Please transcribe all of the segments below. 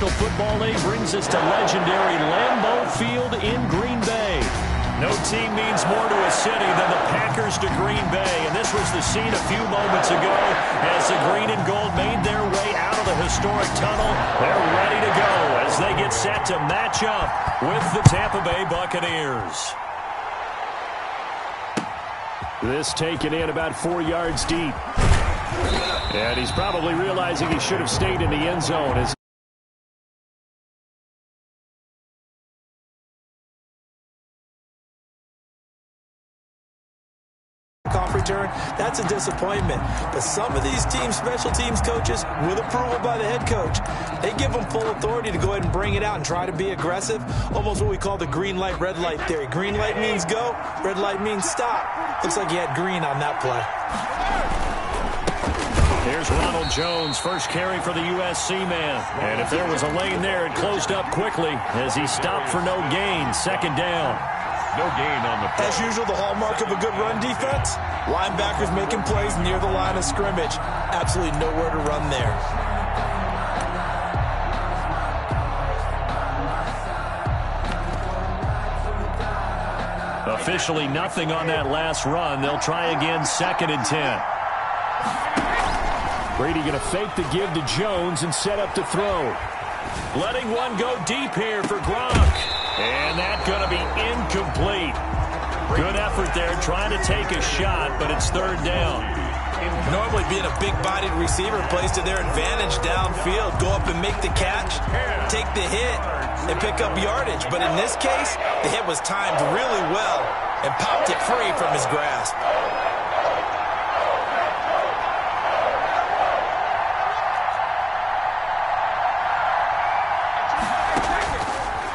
National Football League brings us to legendary Lambeau Field in Green Bay. No team means more to a city than the Packers to Green Bay, and this was the scene a few moments ago as the green and gold made their way out of the historic tunnel. They're ready to go as they get set to match up with the Tampa Bay Buccaneers. This taken in about 4 yards deep. And he's probably realizing he should have stayed in the end zone as return. That's a disappointment. But some of these teams, special teams coaches, with approval by the head coach, they give them full authority to go ahead and bring it out and try to be aggressive. Almost what we call the green light, red light theory. Green light means go, red light means stop. Looks like he had green on that play. Here's Ronald Jones, first carry for the USC man. And if there was a lane there, it closed up quickly as he stopped for no gain. Second down. No gain on the play. As usual, the hallmark of a good run defense, linebackers making plays near the line of scrimmage. Absolutely nowhere to run there. Officially nothing on that last run. They'll try again, 2nd and 10. Brady going to fake the give to Jones and set up to throw. Letting one go deep here for Gronk. And that's going to be incomplete. Good effort there trying to take a shot, but it's 3rd down. Normally being a big-bodied receiver plays to their advantage downfield. Go up and make the catch, take the hit, and pick up yardage. But in this case, the hit was timed really well and popped it free from his grasp.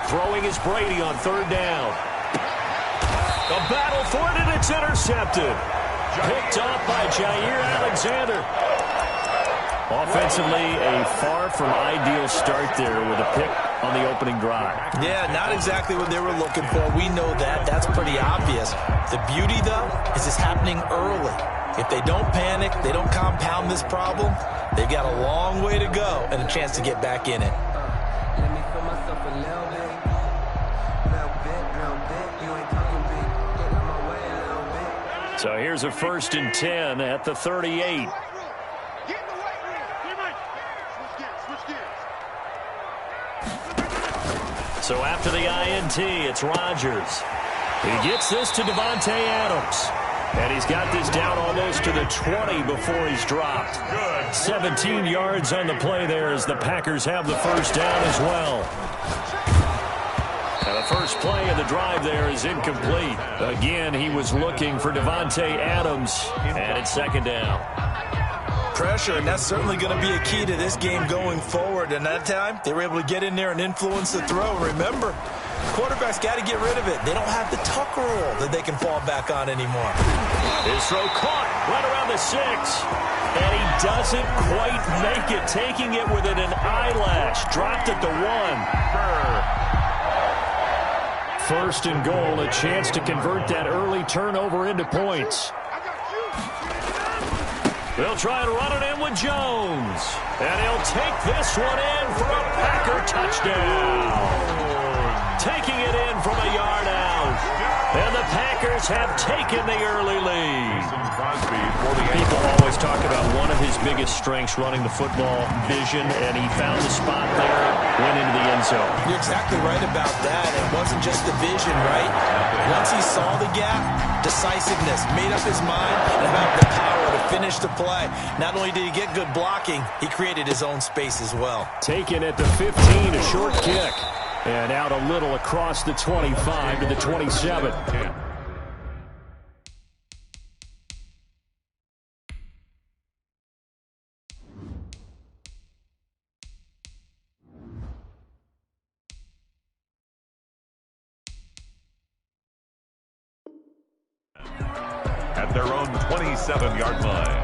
Throwing is Brady on 3rd down. The battle for it, and it's intercepted. Picked off by Jair Alexander. Offensively, a far from ideal start there with a pick on the opening drive. Yeah, not exactly what they were looking for. We know that. That's pretty obvious. The beauty, though, is it's happening early. If they don't panic, they don't compound this problem, they've got a long way to go and a chance to get back in it. So here's a 1st and 10 at the 38. So after the INT, it's Rodgers. He gets this to Davante Adams. And he's got this down almost to the 20 before he's dropped. 17 yards on the play there as the Packers have the 1st down as well. And the first play of the drive there is incomplete. Again, he was looking for Davante Adams, and it's 2nd down. Pressure, and that's certainly going to be a key to this game going forward. And that time, they were able to get in there and influence the throw. Remember, quarterbacks got to get rid of it. They don't have the tuck rule that they can fall back on anymore. His throw caught right around the 6. And he doesn't quite make it, taking it within an eyelash. Dropped at the 1. 1st and goal, a chance to convert that early turnover into points. They'll try and run it in with Jones. And he'll take this one in for a Packer touchdown. Taking it in from a yard out. And the Packers have taken the early lead. People always talk about one of his biggest strengths running the football, vision, and he found the spot there, went into the end zone. You're exactly right about that. It wasn't just the vision, right? Once he saw the gap, decisiveness, made up his mind, and had the power to finish the play. Not only did he get good blocking, he created his own space as well. Taken at the 15, a short kick. And out a little across the 25 to the 27. At their own 27-yard line.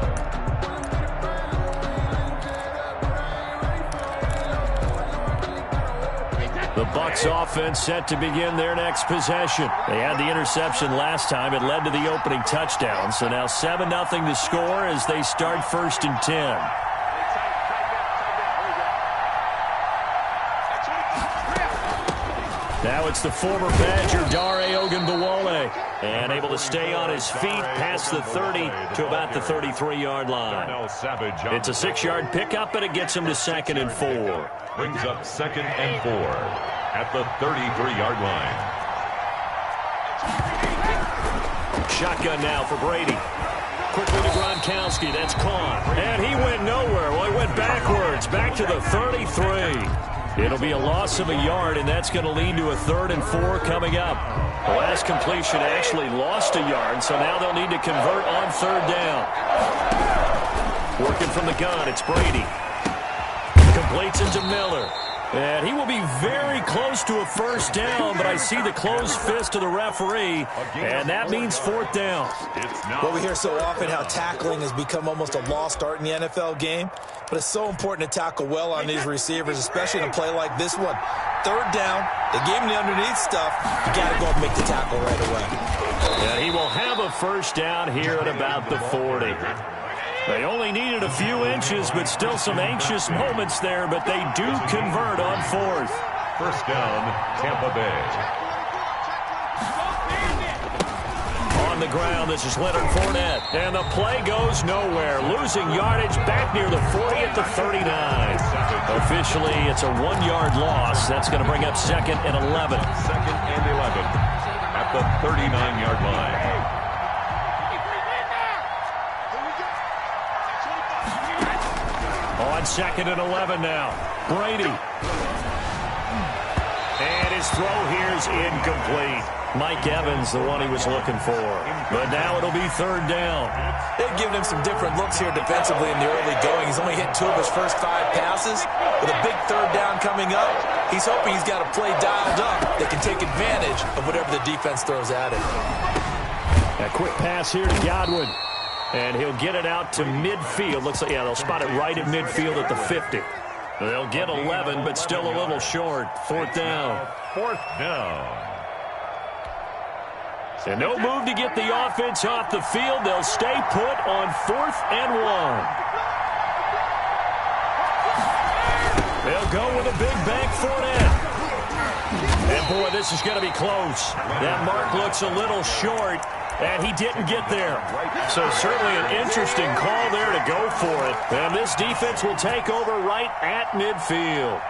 The Bucs offense set to begin their next possession. They had the interception last time. It led to the opening touchdown. So now 7-0 to score as they start 1st and 10. Now it's the former Badger, Dare Ogunbowale, and able to stay on his feet past the 30 to about the 33-yard line. It's a 6-yard pickup, and it gets him to 2nd and 4. Brings up 2nd and 4 at the 33-yard line. Shotgun now for Brady. Quickly to Gronkowski. That's caught. And he went nowhere. Well, he went backwards, back to the 33. It'll be a loss of a yard, and that's going to lead to a 3rd and 4 coming up. The last completion actually lost a yard, so now they'll need to convert on 3rd down. Working from the gun, it's Brady. Completes into Miller. And he will be very close to a 1st down, but I see the closed fist of the referee, and that means 4th down. Well, we hear so often how tackling has become almost a lost art in the NFL game, but it's so important to tackle well on these receivers, especially in a play like this one. 3rd down, they gave him the underneath stuff. You got to go and make the tackle right away. And he will have a 1st down here at about the 40. They only needed a few inches, but still some anxious moments there, but they do convert on 4th. 1st down, Tampa Bay. On the ground, this is Leonard Fournette, and the play goes nowhere. Losing yardage back near the 40 at the 39. Officially, it's a 1-yard loss. That's going to bring up 2nd and 11. 2nd and 11 at the 39-yard line. On 2nd and 11 now. Brady. And his throw here's incomplete. Mike Evans, the one he was looking for. But now it'll be 3rd down. They've given him some different looks here defensively in the early going. He's only hit 2 of his first 5 passes. With a big 3rd down coming up, he's hoping he's got a play dialed up that can take advantage of whatever the defense throws at him. A quick pass here to Godwin. And he'll get it out to midfield. Looks like, yeah, they'll spot it right at midfield at the 50. They'll get 11, but still a little short. 4th down. 4th down. And no move to get the offense off the field. They'll stay put on 4th and 1. They'll go with a big bank Fournette. And, boy, this is going to be close. That mark looks a little short. And he didn't get there. So certainly an interesting call there to go for it. And this defense will take over right at midfield.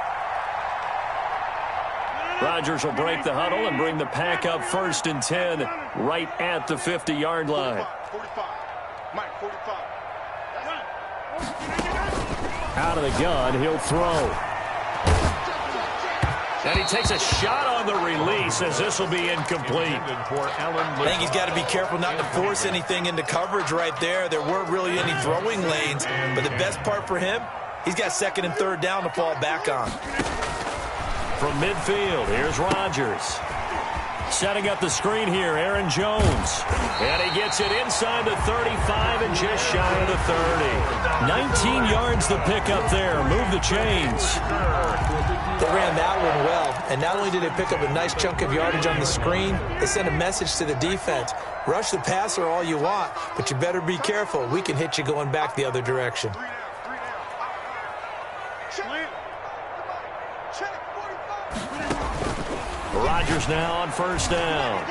Rodgers will break the huddle and bring the pack up 1st and 10 right at the 50-yard line. 45. Mike, 45. Out of the gun, he'll throw. And he takes a shot on the release as this will be incomplete. I think he's got to be careful not to force anything into coverage right there. There weren't really any throwing lanes. But the best part for him, he's got 2nd and 3rd down to fall back on. From midfield, here's Rodgers. Setting up the screen here, Aaron Jones. And he gets it inside the 35 and just shy of the 30. 19 yards the pickup there. Move the chains. They ran that one well, and not only did they pick up a nice chunk of yardage on the screen, they sent a message to the defense. Rush the passer all you want, but you better be careful. We can hit you going back the other direction. Rodgers now on 1st down.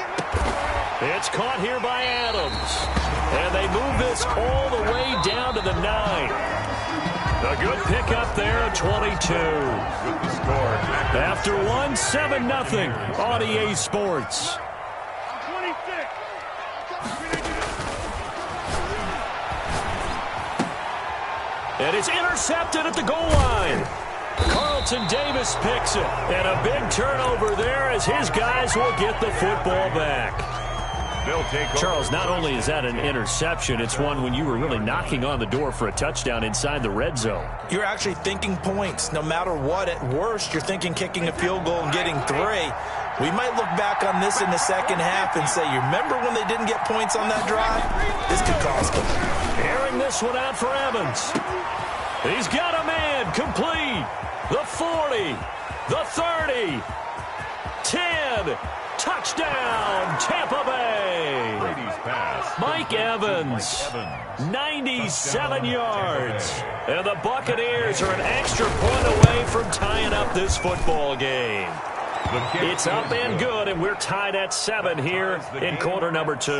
It's caught here by Adams. And they move this all the way down to the 9. A good pickup there at 22. After 1, 7-0 on EA Sports. And it's intercepted at the goal line. Carlton Davis picks it. And a big turnover there as his guys will get the football back. Charles, not only is that an interception, it's one when you were really knocking on the door for a touchdown inside the red zone. You're actually thinking points. No matter what, at worst, you're thinking kicking a field goal and getting 3. We might look back on this in the second half and say, you remember when they didn't get points on that drive? This could cost them. Airing this one out for Evans. He's got a man complete. The 40, the 30, 10, touchdown, Tampa Bay. Brady's pass. Mike Evans, 97 yards. And the Buccaneers are an extra point away from tying up this football game. It's up and good, and we're tied at 7 here in quarter number 2.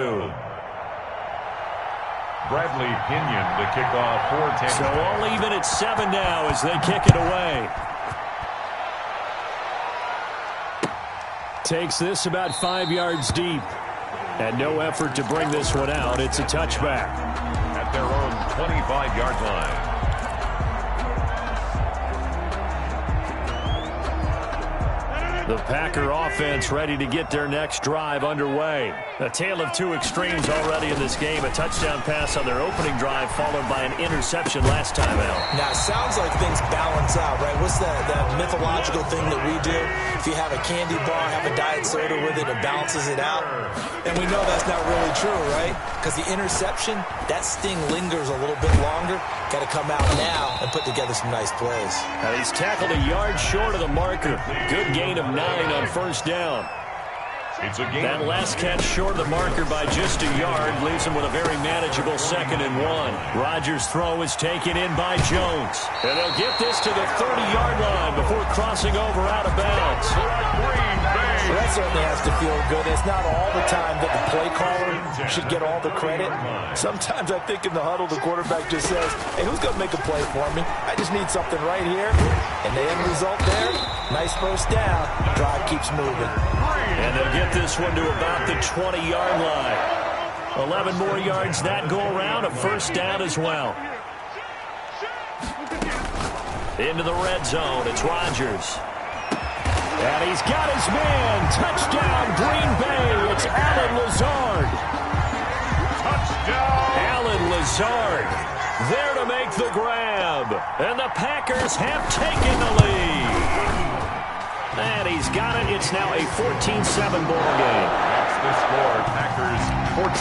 Bradley Pinion to kick off for Tampa. So all even at 7 now as they kick it away. Takes this about 5 yards deep. And no effort to bring this one out. It's a touchback. At their own 25-yard line. The Packer offense ready to get their next drive underway. A tale of two extremes already in this game. A touchdown pass on their opening drive followed by an interception last time out. Now, it sounds like things balance out, right? What's that mythological thing that we do? If you have a candy bar, have a diet soda with it, it balances it out. And we know that's not really true, right? Because the interception, that sting lingers a little bit longer. Got to come out now and put together some nice plays. Now he's tackled a yard short of the marker. Good gain of 9 on first down. It's a game. That last catch short of the marker by just a yard leaves him with a very manageable 2nd and 1. Rodgers' throw is taken in by Jones. And they'll get this to the 30-yard line before crossing over out of bounds. Well, that certainly has to feel good. It's not all the time that the play caller should get all the credit. Sometimes I think in the huddle the quarterback just says, hey, who's going to make a play for me? I just need something right here. And the end result there, nice first down. Drive keeps moving. And they'll get this one to about the 20-yard line. 11 more yards that go around, a first down as well. Into the red zone, it's Rodgers. And he's got his man. Touchdown, Green Bay. It's Allen Lazard. Touchdown. Allen Lazard there to make the grab. And the Packers have taken the lead. And he's got it. It's now a 14-7 ball game. That's the score. Packers 14.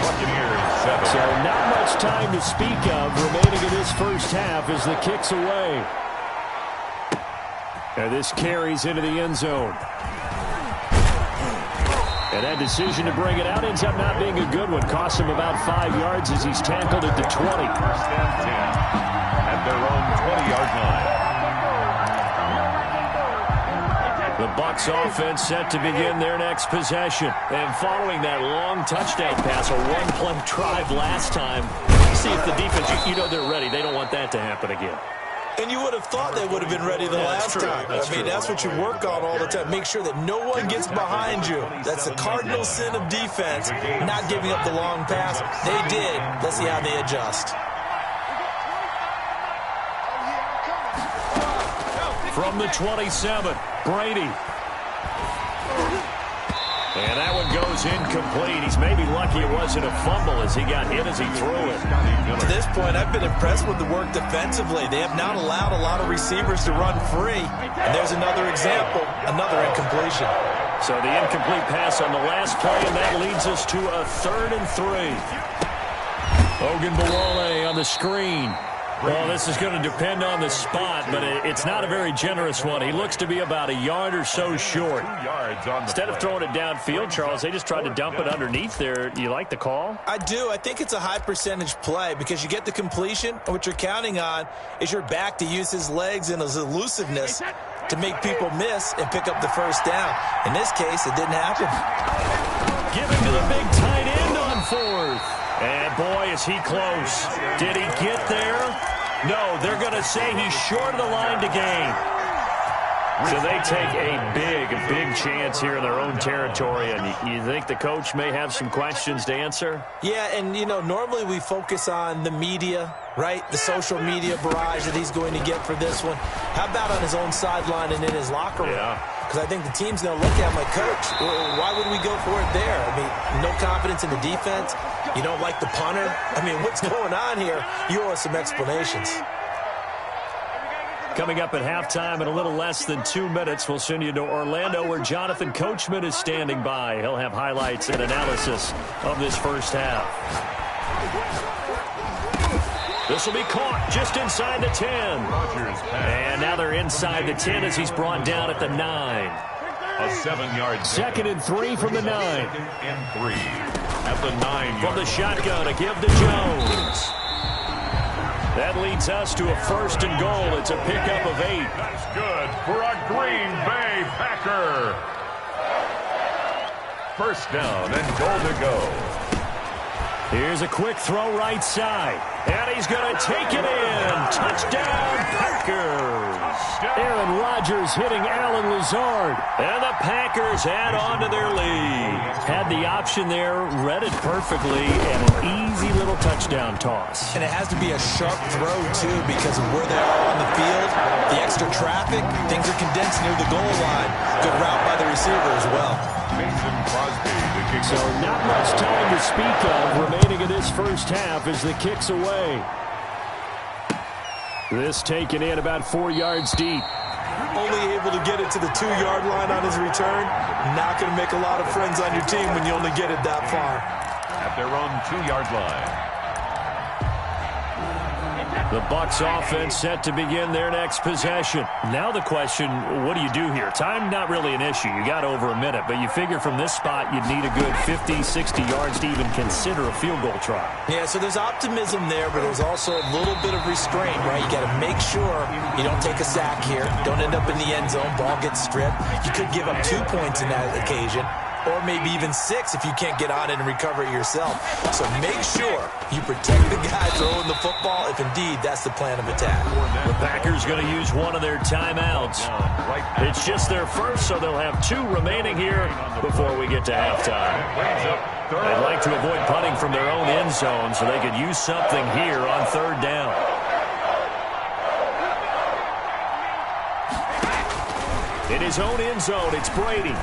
Buccaneers 7. So not much time to speak of remaining in this first half as the kick's away. And this carries into the end zone. And that decision to bring it out ends up not being a good one. Costs him about 5 yards as he's tackled at the 20. First and 10 at their own 20-yard line. The Bucs offense set to begin their next possession. And following that long touchdown pass, a one-play drive last time, see if the defense, you know they're ready. They don't want that to happen again. And you would have thought they would have been ready the last time. That's what you work on all the time. Make sure that no one gets behind you. That's the cardinal sin of defense, not giving up the long pass. They did. Let's see how they adjust. From the 27, Brady. And that one goes incomplete. He's maybe lucky it wasn't a fumble as he got hit as he threw it. To this point, I've been impressed with the work defensively. They have not allowed a lot of receivers to run free. And there's another example, another incompletion. So the incomplete pass on the last play, and that leads us to a 3rd and 3. Ogunbowale on the screen. Well, this is going to depend on the spot, but it's not a very generous one. He looks to be about a yard or so short. Instead of throwing it downfield, Charles, they just tried to dump it underneath there. Do you like the call? I do. I think it's a high-percentage play because you get the completion, and what you're counting on is your back to use his legs and his elusiveness to make people miss and pick up the first down. In this case, it didn't happen. Giving to the big tight end on 4th. And boy, is he close. Did he get there? No, they're going to say he's short of the line to gain. So they take a big chance here in their own territory. And you think the coach may have some questions to answer? Yeah, and, you know, normally we focus on the media, right? The social media barrage that he's going to get for this one. How about on his own sideline and in his locker room? Yeah. Because I think the team's going to look at him like, Coach, why would we go for it there? I mean, no confidence in the defense. You don't like the punter. I mean, what's going on here? You owe us some explanations. Coming up at halftime in a little less than 2 minutes, we'll send you to Orlando where Jonathan Coachman is standing by. He'll have highlights and analysis of this first half. This will be caught just inside the 10. And now they're inside the 10 as he's brought down at the 9. A 7-yard 2nd and 3 from the 9. 2nd and 3 at the 9-yard. From the shotgun, a give to Jones. That leads us to a 1st and goal. It's a pickup of 8. That's good for a Green Bay Packer. 1st down and goal to go. Here's a quick throw right side. And he's going to take it in. Touchdown, Packers. Aaron Rodgers hitting Allen Lazard. And the Packers add on to their lead. Had the option there, read it perfectly, and an easy little touchdown toss. And it has to be a sharp throw, too, because of where they are on the field, the extra traffic, things are condensed near the goal line. Good route by the receiver as well. Mason Crosby, the kick. So not much time to speak of remaining in this first half as the kick's away. This taken in about 4 yards deep. Only able to get it to the 2-yard line on his return. Not going to make a lot of friends on your team when you only get it that far. At their own 2-yard line. The Bucs offense set to begin their next possession. Now the question, what do you do here? Time not really an issue. You got over a minute, but you figure from this spot you'd need a good 50, 60 yards to even consider a field goal try. Yeah, so there's optimism there, but there's also a little bit of restraint, right? You got to make sure you don't take a sack here. Don't end up in the end zone. Ball gets stripped. You could give up 2 points in that occasion, or maybe even 6 if you can't get on it and recover it yourself. So make sure you protect the guy throwing the football if indeed that's the plan of attack. The Packers going to use one of their timeouts. It's just their first, so they'll have 2 remaining here before we get to halftime. They'd like to avoid punting from their own end zone, so they could use something here on 3rd down. In his own end zone, it's Brady.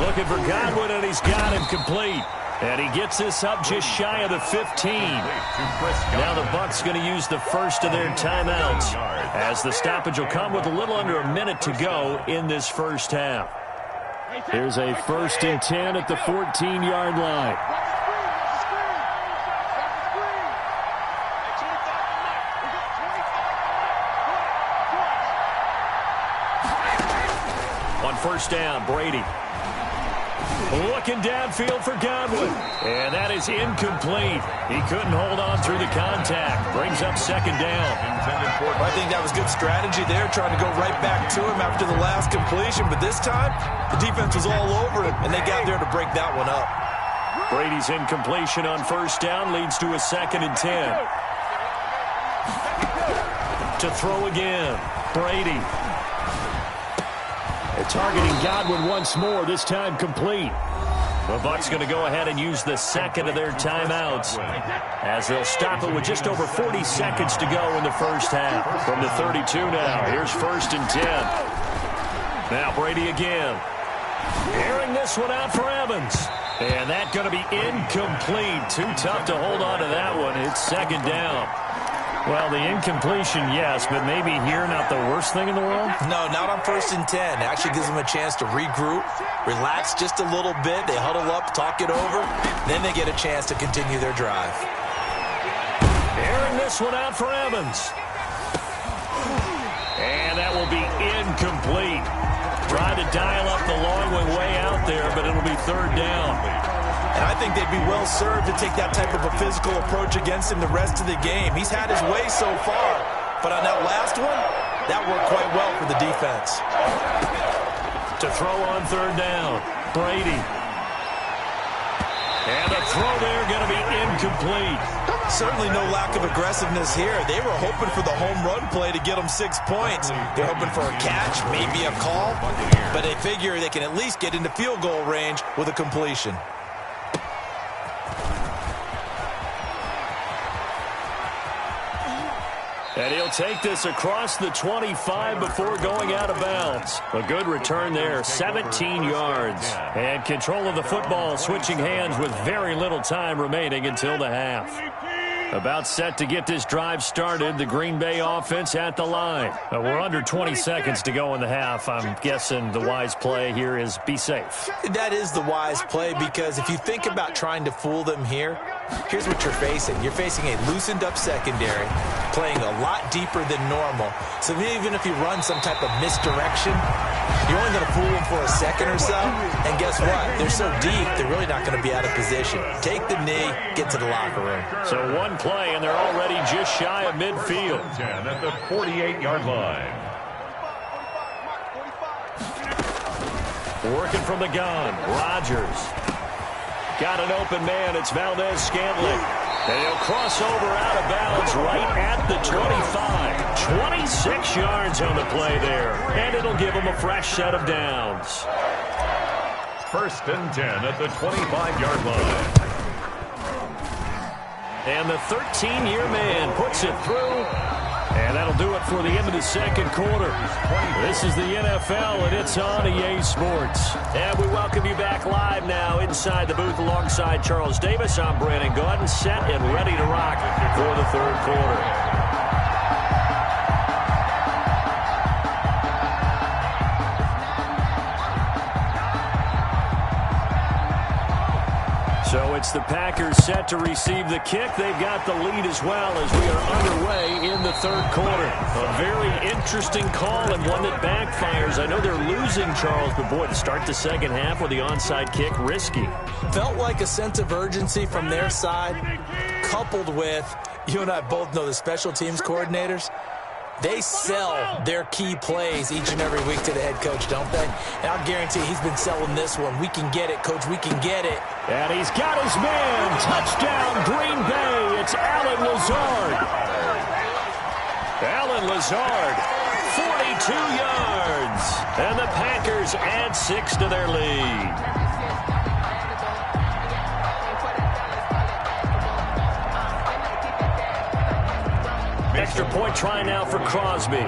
Looking for Godwin, and he's got him complete. And he gets this up just shy of the 15. Now the Bucs going to use the first of their timeouts, as the stoppage will come with a little under a minute to go in this first half. Here's a 1st and 10 at the 14-yard line. On 1st down, Brady. Looking downfield for Godwin. And that is incomplete. He couldn't hold on through the contact. Brings up 2nd down. I think that was good strategy there, trying to go right back to him after the last completion. But this time, the defense was all over him, and they got there to break that one up. Brady's incompletion on 1st down leads to a 2nd and 10. To throw again, Brady. They're targeting Godwin once more, this time complete. The Bucs going to go ahead and use the 2nd of their timeouts, as they'll stop it with just over 40 seconds to go in the first half. From the 32 now, here's 1st and 10. Now Brady again. Airing this one out for Evans. And that going to be incomplete. Too tough to hold on to that one. It's 2nd down. Well, the incompletion, yes, but maybe here not the worst thing in the world? No, not on 1st and 10. It actually gives them a chance to regroup, relax just a little bit. They huddle up, talk it over. Then they get a chance to continue their drive. Airing this one out for Evans. And that will be incomplete. Tried to dial up the long way out there, but it'll be 3rd down. And I think they'd be well served to take that type of a physical approach against him the rest of the game. He's had his way so far, but on that last one, that worked quite well for the defense. To throw on 3rd down, Brady. And the throw there going to be incomplete. Certainly no lack of aggressiveness here. They were hoping for the home run play to get them 6 points. They're hoping for a catch, maybe a call, but they figure they can at least get into field goal range with a completion. And he'll take this across the 25 before going out of bounds. A good return there, 17 yards. And control of the football switching hands with very little time remaining until the half. About set to get this drive started, the Green Bay offense at the line. We're under 20 seconds to go in the half. I'm guessing the wise play here is be safe. That is the wise play, because if you think about trying to fool them here, here's what you're facing. You're facing a loosened up secondary. playing a lot deeper than normal. So even if you run some type of misdirection, you're only going to fool them for a second or so. And guess what? They're so deep, they're really not going to be out of position. Take the knee, get to the locker room. So one play, and they're already just shy of midfield. 10 at the 48-yard line. Working from the gun, Rodgers. Got an open man, it's Valdez-Scantling. And he'll cross over out of bounds right at the 25. 26 yards on the play there. And it'll give him a fresh set of downs. 1st and 10 at the 25-yard line. And the 13-year man puts it through. And that'll do it for the end of the second quarter. This is the NFL, and it's on EA Sports. And we welcome you back live now inside the booth alongside Charles Davis. I'm Brandon Gaudin, set and ready to rock for the third quarter. So it's the Packers set to receive the kick. They've got the lead as well as we are underway in the third quarter. A very interesting call and one that backfires. I know they're losing, Charles, but boy, to start the second half with the onside kick, risky. Felt like a sense of urgency from their side, coupled with, you and I both know the special teams coordinators, they sell their key plays each and every week to the head coach, don't they? And I'll guarantee he's been selling this one. We can get it, coach. We can get it. And he's got his man. Touchdown, Green Bay. It's Allen Lazard. Allen Lazard, 42 yards. And the Packers add 6 to their lead. Extra point try now for Crosby.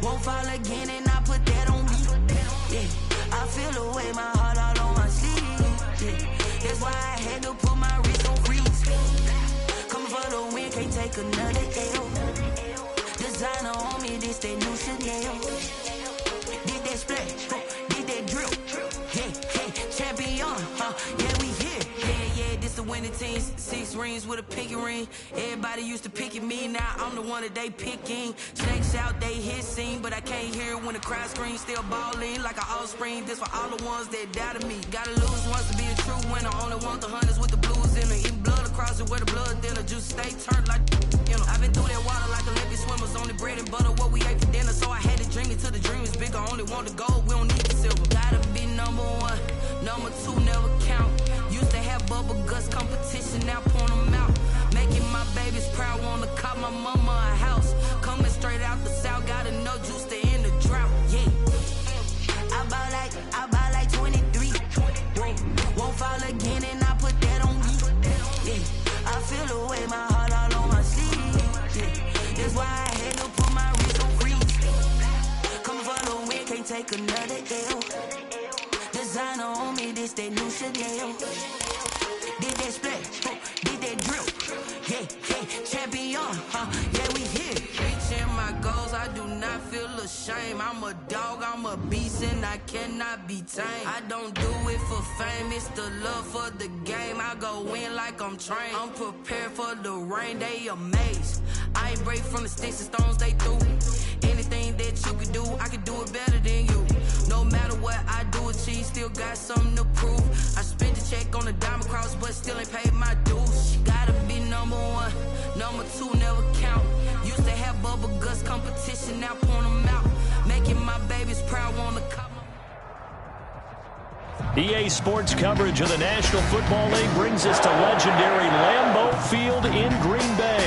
Won't fall again and I put that on me. Yeah, I feel the way, my heart all on my sleeve. Yeah, that's why I had to put my wrist on freeze. Coming for the win, can't take another L. Designer on me, this that new Chanel. Did that splash, did that drill. Yeah, champion, yeah, we here. Yeah, this the winning team. 6 rings with a pinky ring. Everybody used to pick at me, now I'm the one that they picking. Snakes out, they hit scene, but I can't hear it when the crowd screams. Still balling like an offspring. This for all the ones that doubted me. Gotta lose once to be a true winner. Only want the hunters with the blues in it. Eating blood across it where the blood thinner. Juice stay turned like, you know. I've been through that water like Olympic swimmers. Only bread and butter, what we ate for dinner. So I had to dream it till the dream is bigger. Only want the gold, we don't need the silver. Gotta be number 1, number 2 never count. Used to have bubble guts competition, now point them out. Making my babies proud, wanna cop my mama a house. Coming straight out the south, gotta know juice to end the drought. Yeah, I buy like 23. Won't fall again and I put that on me. Yeah, I feel the way, my heart all on my sleeve. Yeah, that's why I had to put my wrist on freeze. Coming for the win, can't take another L. Designer on me, this that new Chanel. Did that splash, did that drill. Yeah, champion, yeah, we here. Reaching my goals, I do not feel ashamed. I'm a dog, I'm a beast, and I cannot be tamed. I don't do it for fame, it's the love for the game. I go in like I'm trained. I'm prepared for the rain, they amazed. I ain't break from the sticks and stones they threw. Anything that you could do, I could do it better than you. No matter what I do, achieve, still got something to prove. I spent the check on the diamond cross, but still ain't paid my dues. Gotta be number 1, number 2 never count. Used to have bubble guts competition, now point them out. Making my babies proud, wanna cop. EA Sports coverage of the National Football League brings us to legendary Lambeau Field in Green Bay.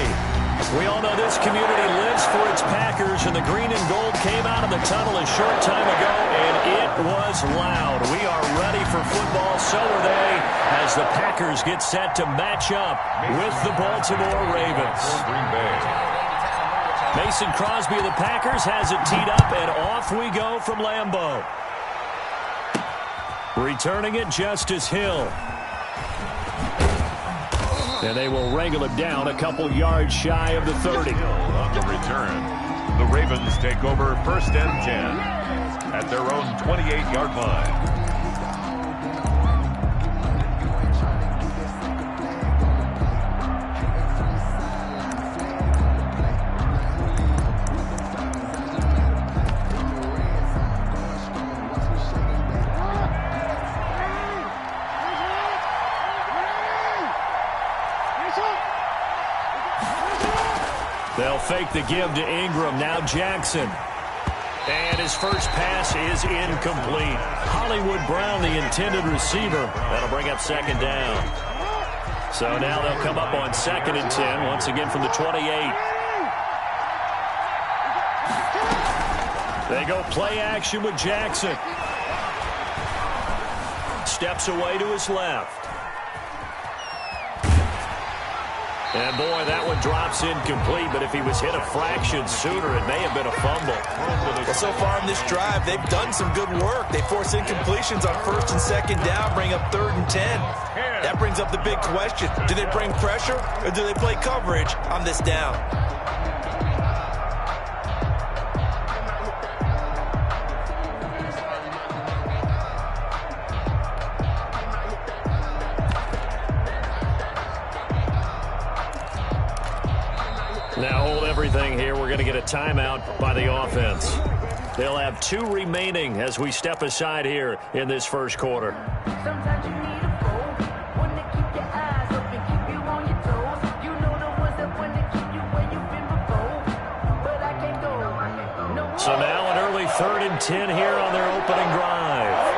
We all know this community lives for its Packers, and the green and gold came out of the tunnel a short time ago, and it was loud. We are ready for football, so are they, as the Packers get set to match up with the Baltimore Ravens. Green Bay. Mason Crosby of the Packers has it teed up, and off we go from Lambeau. Returning it, Justice Hill. And they will wrangle him down a couple yards shy of the 30. On the return, the Ravens take over 1st and 10 at their own 28-yard line. They'll fake the give to Ingram. Now Jackson. And his first pass is incomplete. Hollywood Brown, the intended receiver. That'll bring up 2nd down. So now they'll come up on 2nd and 10, once again from the 28. They go play action with Jackson. Steps away to his left. And, boy, that one drops incomplete, but if he was hit a fraction sooner, it may have been a fumble. Well, so far in this drive, they've done some good work. They force incompletions on 1st and 2nd down, bring up 3rd and 10. That brings up the big question. Do they bring pressure or do they play coverage on this down? Now hold everything here. We're going to get a timeout by the offense. They'll have 2 remaining as we step aside here in this first quarter. Sometimes you need a foe, one to keep your eyes open, keep you on your toes. You know the ones that want to keep you where you've been before. But I can't go. No. So now an early 3rd and 10 here on their opening drive.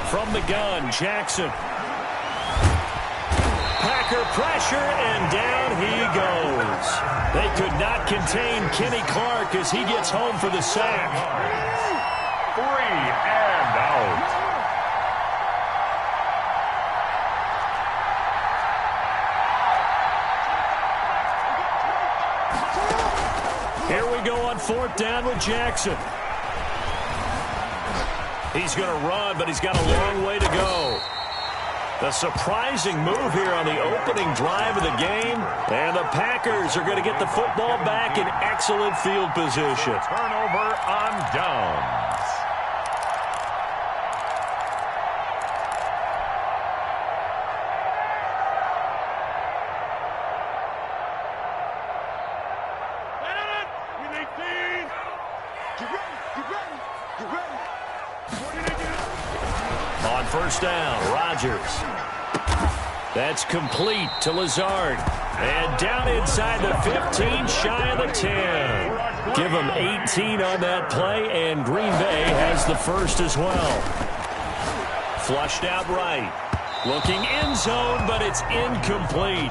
From the gun, Jackson. Packer pressure, and down he goes. They could not contain Kenny Clark as he gets home for the sack. 3 and out. Here we go on 4th down with Jackson. He's going to run, but he's got a long way to go. A surprising move here on the opening drive of the game. And the Packers are going to get the football back in excellent field position. Turnover on downs. On 1st down, Rodgers. That's complete to Lazard. And down inside the 15, shy of the 10. Give them 18 on that play, and Green Bay has the first as well. Flushed out right. Looking end zone, but it's incomplete.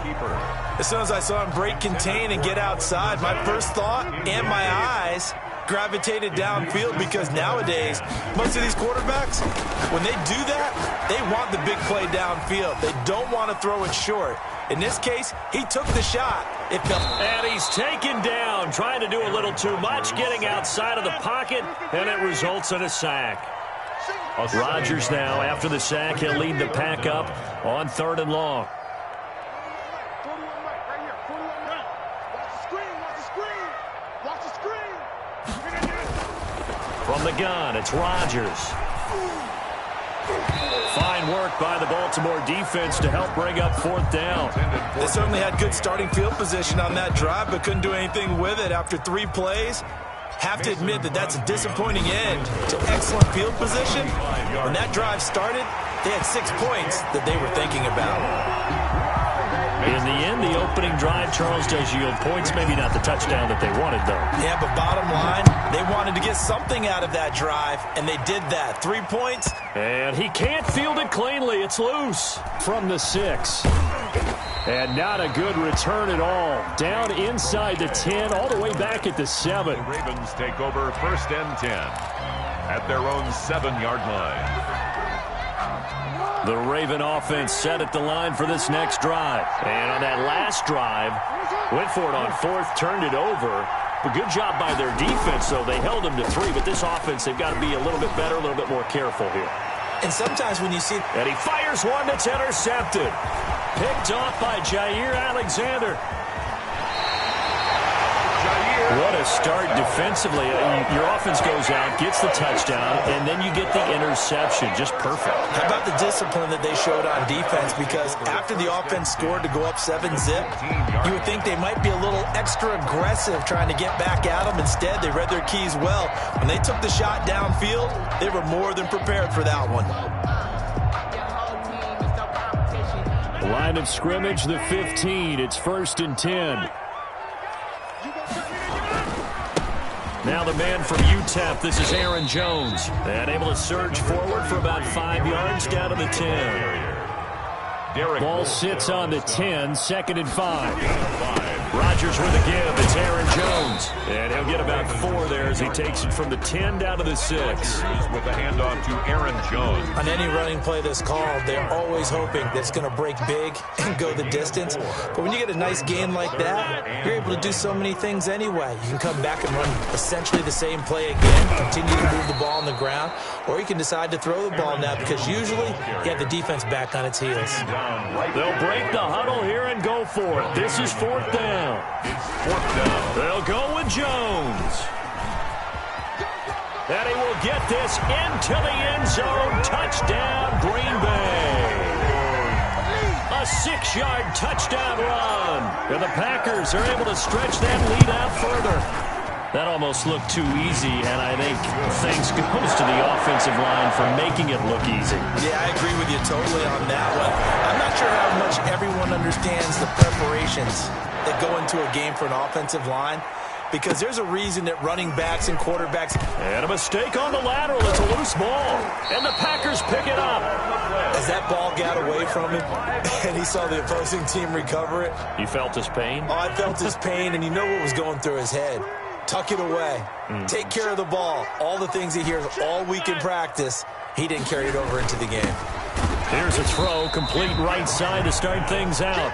As soon as I saw him break contain and get outside, my first thought and my eyes gravitated downfield, because nowadays most of these quarterbacks, when they do that, they want the big play downfield. They don't want to throw it short. In this case, he took the shot. And he's taken down, trying to do a little too much, getting outside of the pocket, and it results in a sack. Rodgers now, after the sack, he'll lead the pack up on 3rd and long. From the gun, it's Rodgers. Fine work by the Baltimore defense to help bring up 4th down. They certainly had good starting field position on that drive, but couldn't do anything with it after 3 plays. Have to admit that that's a disappointing end to excellent field position. When that drive started, they had 6 points that they were thinking about. In the end, the opening drive, Charles, does yield points. Maybe not the touchdown that they wanted, though. Yeah, but bottom line, they wanted to get something out of that drive, and they did that. 3 points. And he can't field it cleanly. It's loose from the 6. And not a good return at all. Down inside the 10, all the way back at the 7. The Ravens take over 1st and 10 at their own 7-yard line. The Raven offense set at the line for this next drive. And on that last drive, went for it on 4th, turned it over. But good job by their defense, though. They held them to 3, but this offense, they've got to be a little bit better, a little bit more careful here. And sometimes when you see... And he fires one that's intercepted. Picked off by Jair Alexander. What a start defensively. Your offense goes out, gets the touchdown, and then you get the interception. Just perfect. How about the discipline that they showed on defense? Because after the offense scored to go up 7-zip, you would think they might be a little extra aggressive trying to get back at them. Instead, they read their keys well. When they took the shot downfield, they were more than prepared for that one. Line of scrimmage, the 15. It's 1st and 10. Now the man from UTEP, this is Aaron Jones. And able to surge forward for about 5 yards down to the 10. Ball sits on the 10, 2nd and 5. Rodgers with a give. It's Aaron Jones. And he'll get about 4 there as he takes it from the 10 down to the 6. With a handoff to Aaron Jones. On any running play that's called, they're always hoping that it's going to break big and go the distance. But when you get a nice gain like that, you're able to do so many things anyway. You can come back and run essentially the same play again, continue to move the ball on the ground, or you can decide to throw the ball now because usually you have the defense back on its heels. They'll break the huddle here and go for it. This is 4th down. It's 4th down. They'll go with Jones. And he will get this into the end zone. Touchdown, Green Bay. A 6-yard touchdown run. And the Packers are able to stretch that lead out further. That almost looked too easy, and I think thanks goes to the offensive line for making it look easy. Yeah, I agree with you totally on that one. I'm not sure how much everyone understands the preparations that go into a game for an offensive line, because there's a reason that running backs and quarterbacks... And a mistake on the lateral. It's a loose ball. And the Packers pick it up. As that ball got away from him and he saw the opposing team recover it... You felt his pain? Oh, I felt his pain, and you know what was going through his head. Tuck it away. Take care of the ball. All the things he hears all week in practice, he didn't carry it over into the game. Here's a throw, complete right side to start things out.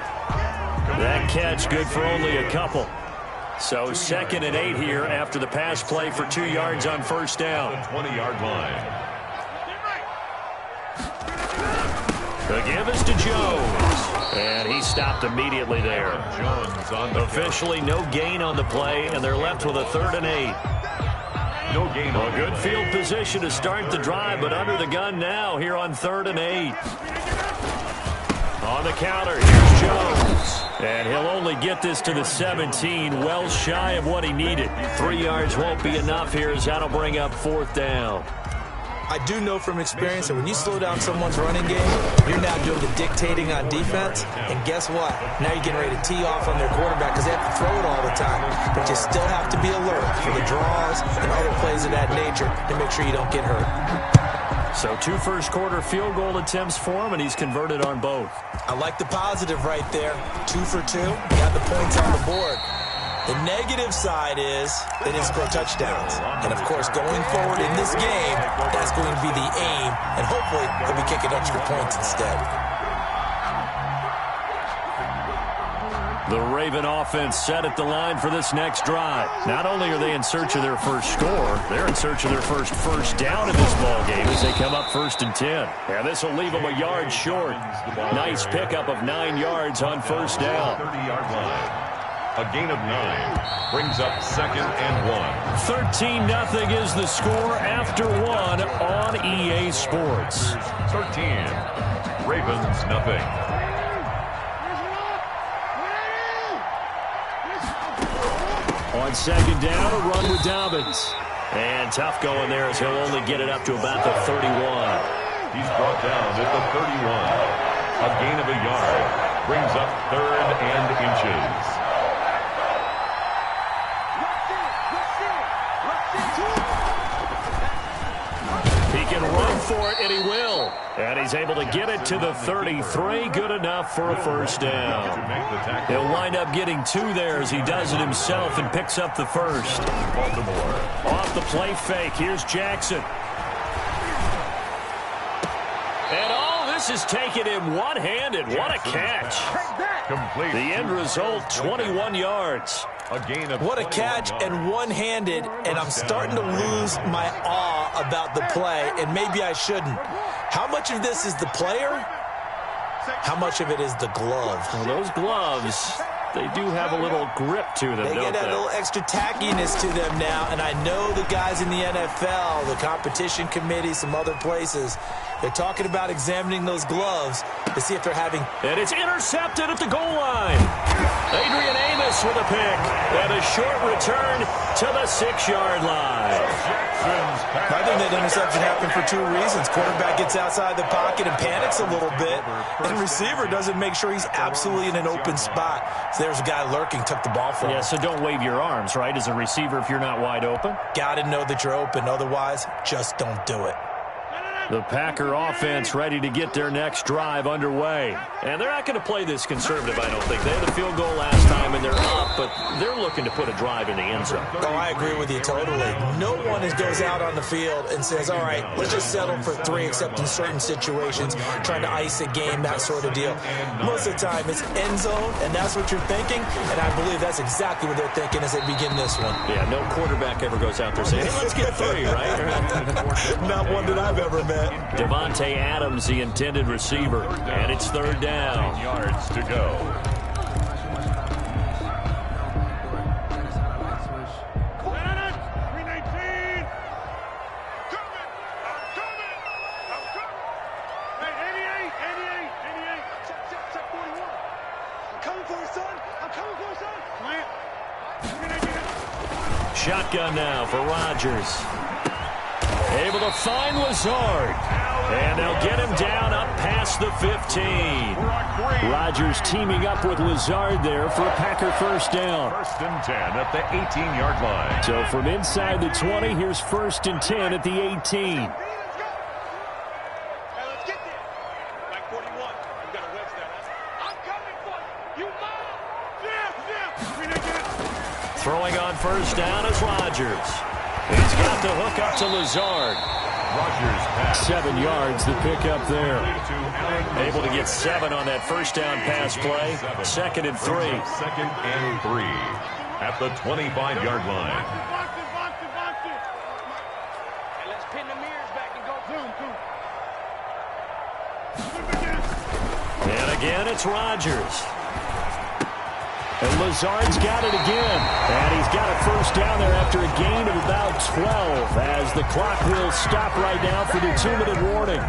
That catch good for only a couple. So 2nd and 8 here after the pass play for 2 yards on 1st down. 20-yard line. The give is to Jones. And he stopped immediately there. Jones on the Officially no gain on the play, and they're left with a 3rd and 8. No gain. A good field position to start the drive, but under the gun now here on 3rd and 8. On the counter, here's Jones. And he'll only get this to the 17, well shy of what he needed. 3 yards won't be enough here as that'll bring up 4th down. I do know from experience that when you slow down someone's running game, you're now doing the dictating on defense. And guess what? Now you're getting ready to tee off on their quarterback because they have to throw it all the time. But you still have to be alert for the draws and other plays of that nature to make sure you don't get hurt. So 2 first-quarter field goal attempts for him, and he's converted on both. I like the positive right there. 2 for 2. Got the points on the board. The negative side is they didn't score touchdowns. And, of course, going forward in this game, that's going to be the aim. And hopefully they'll be kicking extra points instead. The Raven offense set at the line for this next drive. Not only are they in search of their first score, they're in search of their first down in this ball game as they come up 1st and 10. And this will leave them a yard short. Nice pickup of 9 yards on 1st down. 30-yard line. A gain of 9 brings up 2nd and 1. 13-0 is the score after 1 on EA Sports. 13. Ravens nothing. On 2nd down, a run with Dobbins. And tough going there as he'll only get it up to about the 31. He's brought down at the 31. A gain of a yard brings up 3rd and inches. can run for it, and he will. And he's able to get it to the 33. Good enough for a first down. He'll wind up getting 2 there as he does it himself and picks up the first. Baltimore. Off the play fake, here's Jackson. And all this is taken in one-handed. What a catch. Complete. The end result, 21 yards. A gain of What a catch and one-handed, and I'm starting to lose my awe about the play, and maybe I shouldn't. How much of this is the player? How much of it is the glove? Well, those gloves, they do have a little grip to them, They don't get a little extra tackiness to them now, and I know the guys in the NFL, the competition committee, some other places, they're talking about examining those gloves to see if they're having... And it's intercepted at the goal line. Adrian Amos with a pick. And a short return to the 6-yard line. I think that interception happened for 2 reasons. Quarterback gets outside the pocket and panics a little bit, and receiver doesn't make sure he's absolutely in an open spot. So there's a guy lurking, took the ball from him. Yeah, so don't wave your arms, right, as a receiver if you're not wide open. Got to know that you're open. Otherwise, just don't do it. The Packer offense ready to get their next drive underway. And they're not going to play this conservative, I don't think. They had a field goal last time, and they're up, but they're looking to put a drive in the end zone. Oh, I agree with you totally. No one goes out on the field and says, all right, let's just settle for 3, except in certain situations, trying to ice a game, that sort of deal. Most of the time, it's end zone, and that's what you're thinking, and I believe that's exactly what they're thinking as they begin this one. Yeah, no quarterback ever goes out there saying, hey, let's get 3, right? Not one that I've ever met. Devontae Adams, the intended receiver, and it's 3rd down. 9 yards to go. Shotgun now for Rodgers. Able to find Lazard. And they'll get him down up past the 15. Rodgers teaming up with Lazard there for a Packer first down. 1st and 10 at the 18-yard line. So from inside the 20, here's 1st and 10 at the 18. Throwing on 1st down is Rodgers. He's got the hook up to Lazard. Rodgers pass. 7 yards, the pickup there. Able to get 7 on that 1st down pass play. 2nd and 3. 2nd and 3 at the 25-yard line. Let's pin the mirrors back and go zoom. And again, it's Rodgers. And Lazard's got it again. And he's got a 1st down there after a gain of about 12 as the clock will stop right now for the 2-minute warning.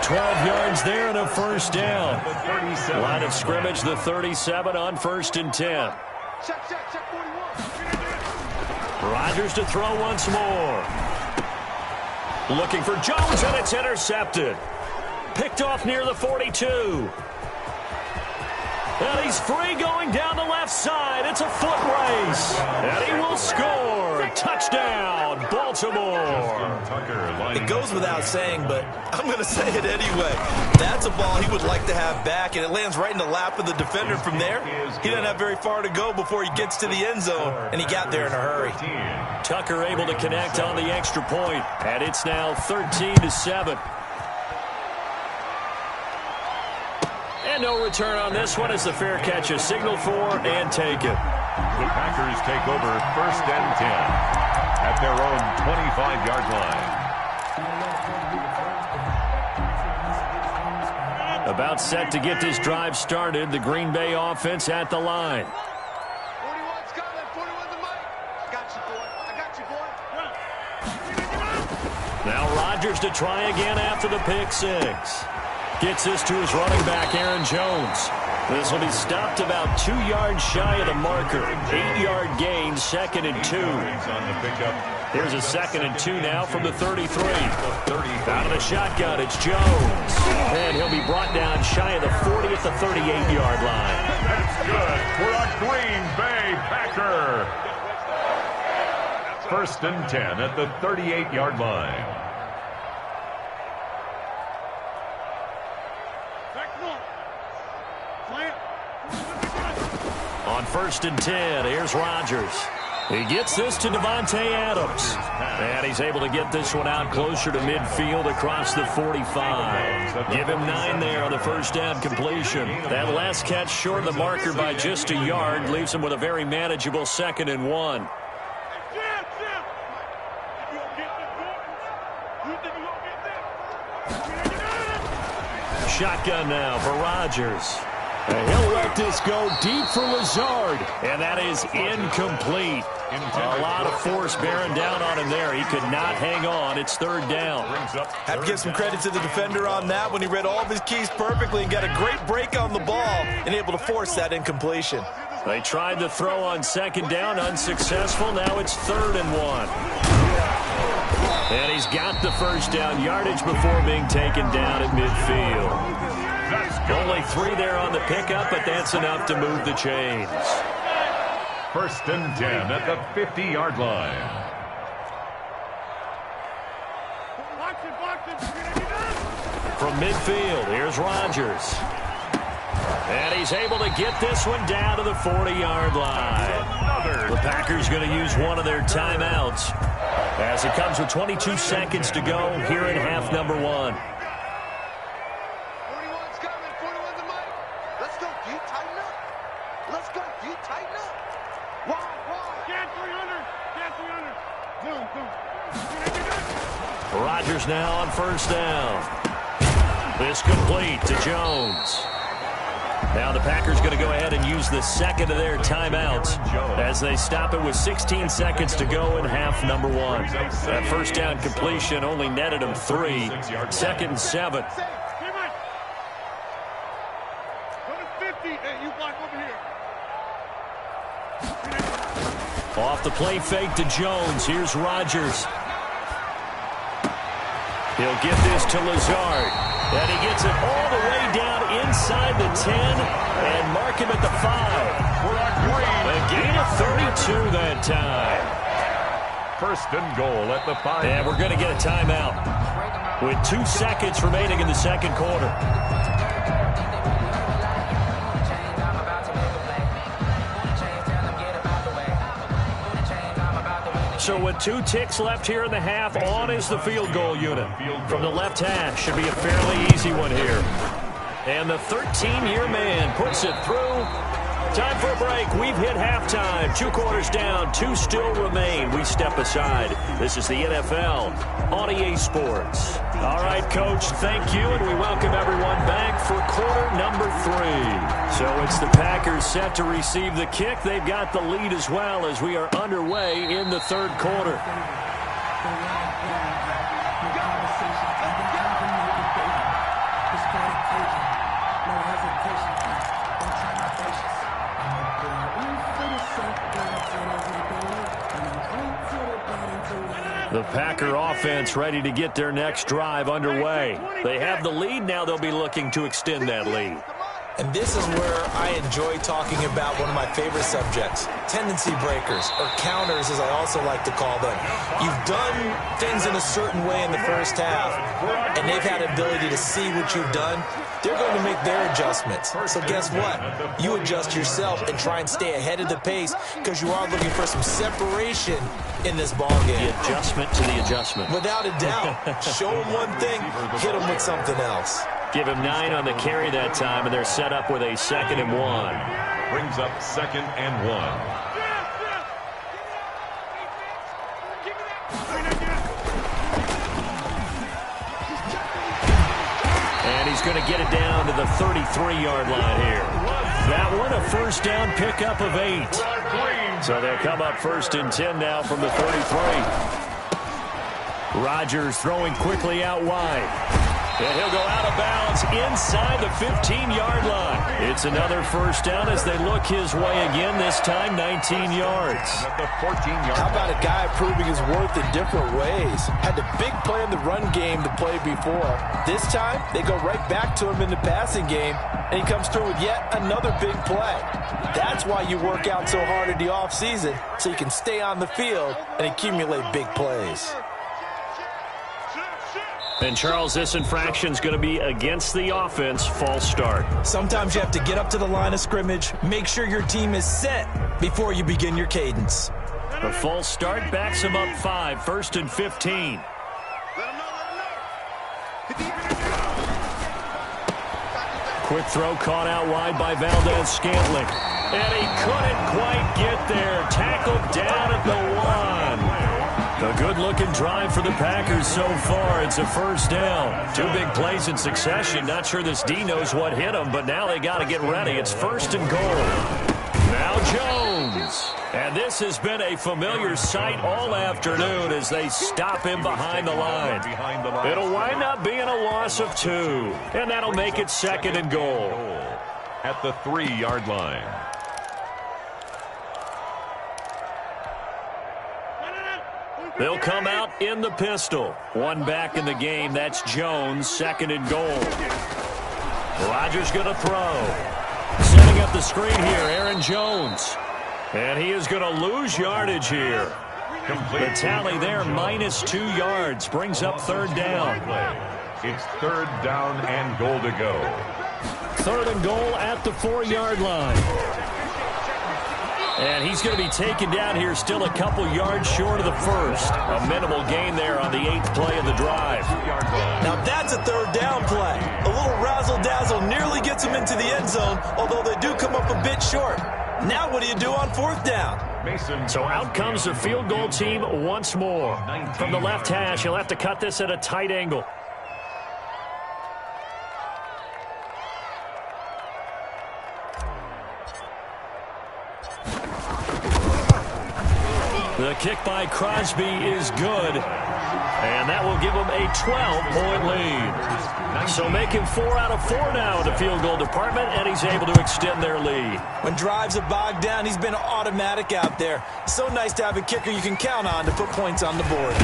12 yards there and a 1st down. Line of scrimmage, the 37 on 1st and 10. Check 41. Rodgers to throw once more. Looking for Jones, and it's intercepted. Picked off near the 42. And he's free going down the left side. It's a foot race. And he will score. Touchdown, Baltimore. It goes without saying, but I'm going to say it anyway. That's a ball he would like to have back, and it lands right in the lap of the defender from there. He doesn't have very far to go before he gets to the end zone, and he got there in a hurry. Tucker able to connect on the extra point, and it's now 13-7. And no return on this one as the fair catch is signaled for and taken. The Packers take over 1st and 10 at their own 25-yard line. About set to get this drive started. The Green Bay offense at the line. 41's coming. 41's the mic. Got you, boy. I got you, boy. Now Rodgers to try again after the pick 6. Gets this to his running back, Aaron Jones. This will be stopped about 2 yards shy of the marker. 8-yard gain, 2nd and 2. Here's a 2nd and 2 now from the 33. Out of the shotgun, it's Jones. And he'll be brought down shy of the 40 at the 38-yard line. That's good for a Green Bay Packer. 1st and 10 at the 38-yard line. 1st and 10. Here's Rodgers. He gets this to Davante Adams. And he's able to get this one out closer to midfield across the 45. Give him 9 there on the first down completion. That last catch short of the marker by just a yard leaves him with a very manageable 2nd and 1. Shotgun now for Rodgers. And he'll let this go deep for Lazard. And that is incomplete. A lot of force bearing down on him there. He could not hang on. It's 3rd down. Have to give some credit to the defender on that when he read all of his keys perfectly and got a great break on the ball and able to force that incompletion. They tried to throw on 2nd down, unsuccessful. Now it's 3rd and 1. And he's got the first down yardage before being taken down at midfield. Only 3 there on the pickup, but that's enough to move the chains. 1st and 10 at the 50-yard line. From midfield, here's Rodgers. And he's able to get this one down to the 40-yard line. The Packers going to use one of their timeouts as it comes with 22 seconds to go here in half number 1. 41's coming. 41's the mic. Let's go. Do you tighten up? Let's go. Do you tighten up? Wide. Get 300. Get 300. Boom. Rodgers now on 1st down. This complete to Jones. Now the Packers going to go ahead and use the 2nd of their timeouts as they stop it with 16 seconds to go in half number 1. That 1st down completion only netted him 3. 2nd and 7. Off the play fake to Jones. Here's Rodgers. He'll get this to Lazard. And he gets it all the way down inside the 10 and mark him at the 5. A gain of 32 that time. 1st and goal at the 5. And we're going to get a timeout with 2 seconds remaining in the 2nd quarter. So with 2 ticks left here in the half, on is the field goal unit. From the left hash, should be a fairly easy one here. And the 13-year man puts it through. Time for a break. We've hit halftime. 2 quarters down, 2 still remain. We step aside. This is the NFL on EA Sports. All right, Coach, thank you, and we welcome everyone back for quarter number 3. So it's the Packers set to receive the kick. They've got the lead as well as we are underway in the 3rd quarter. The Packer offense ready to get their next drive underway. They have the lead. Now they'll be looking to extend that lead. And this is where I enjoy talking about one of my favorite subjects, tendency breakers, or counters as I also like to call them. You've done things in a certain way in the first half, and they've had the ability to see what you've done. They're going to make their adjustments. So guess what? You adjust yourself and try and stay ahead of the pace because you are looking for some separation in this ball game. The adjustment to the adjustment. Without a doubt. Show them one thing, hit them with something else. Give him 9 on the carry that time, and they're set up with a 2nd and 1. Brings up 2nd and 1. And he's going to get it down to the 33-yard line here. That one, a 1st down pickup of 8. So they'll come up 1st and 10 now from the 33. Rodgers throwing quickly out wide. And he'll go out of bounds inside the 15-yard line. It's another 1st down as they look his way again, this time 19 yards. How about a guy proving his worth in different ways? Had the big play in the run game to play before. This time, they go right back to him in the passing game, and he comes through with yet another big play. That's why you work out so hard in the offseason, so you can stay on the field and accumulate big plays. And, Charles, this infraction is going to be against the offense, false start. Sometimes you have to get up to the line of scrimmage, make sure your team is set before you begin your cadence. A false start backs him up 5, 1st and 15. Quick throw caught out wide by Valdez-Scantling. And he couldn't quite get there. Tackled down at the 1. A good-looking drive for the Packers so far. It's a first down. 2 big plays in succession. Not sure this D knows what hit him, but now they got to get ready. It's 1st and goal. Now Jones. And this has been a familiar sight all afternoon as they stop him behind the line. It'll wind up being a loss of 2. And that'll make it 2nd and goal. At the 3-yard line. They'll come out in the pistol. 1 back in the game. That's Jones, 2nd and goal. Rodgers going to throw. Setting up the screen here, Aaron Jones. And he is going to lose yardage here. The tally there, -2 yards. Brings up 3rd down. It's 3rd down and goal to go. 3rd and goal at the 4-yard line. And he's going to be taken down here still a couple yards short of the first. A minimal gain there on the 8th play of the drive. Now that's a 3rd down play. A little razzle-dazzle nearly gets them into the end zone, although they do come up a bit short. Now what do you do on 4th down? So out comes the field goal team once more. From the left hash, he'll have to cut this at a tight angle. The kick by Crosby is good. And that will give them a 12-point lead. So making 4 out of 4 now in the field goal department, and he's able to extend their lead. When drives are bogged down, he's been automatic out there. So nice to have a kicker you can count on to put points on the board.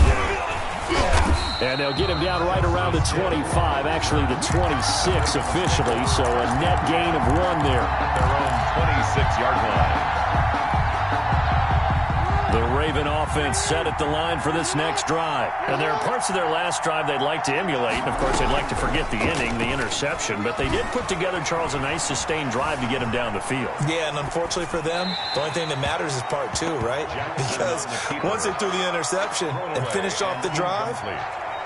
And they'll get him down right around the 25, actually the 26 officially, so a net gain of 1 there. Their own 26-yard line. The Raven offense set at the line for this next drive. And there are parts of their last drive they'd like to emulate. And, of course, they'd like to forget the inning, the interception. But they did put together, Charles, a nice sustained drive to get him down the field. Yeah, and unfortunately for them, the only thing that matters is part 2, right? Because once they threw the interception and finished off the drive,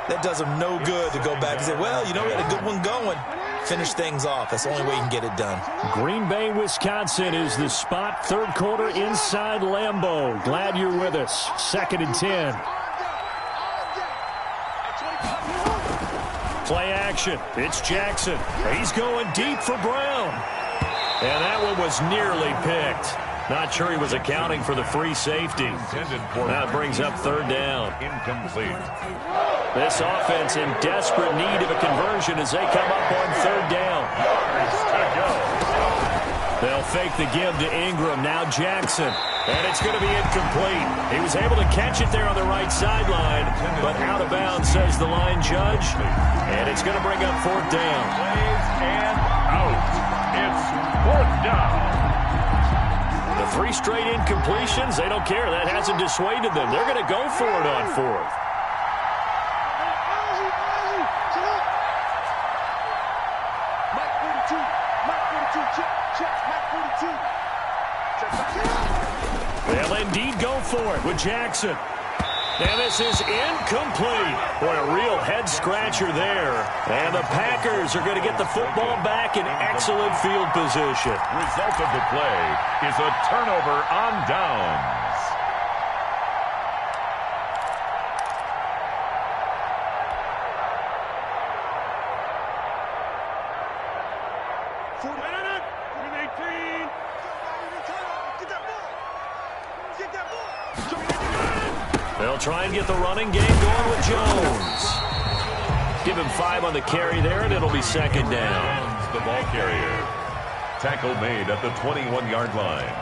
that does them no good to go back and say, well, you know, we had a good one going. Finish things off. That's the only way you can get it done. Green Bay, Wisconsin is the spot. 3rd quarter inside Lambeau. Glad you're with us. 2nd and 10. Play action. It's Jackson. He's going deep for Brown. And that one was nearly picked. Not sure he was accounting for the free safety. That brings up 3rd down. Incomplete. This offense in desperate need of a conversion as they come up on 3rd down. They'll fake the give to Ingram. Now Jackson. And it's going to be incomplete. He was able to catch it there on the right sideline, but out of bounds, says the line judge. And it's going to bring up 4th down. And out. It's 4th down. The 3 straight incompletions, they don't care. That hasn't dissuaded them. They're going to go for it on 4th. They'll indeed go for it with Jackson. And this is incomplete. What a real head-scratcher there. And the Packers are going to get the football back in excellent field position. Result of the play is a turnover on downs. They'll try and get the running game going with Jones. Give him 5 on the carry there, and it'll be 2nd down. The ball carrier. Tackle made at the 21-yard line.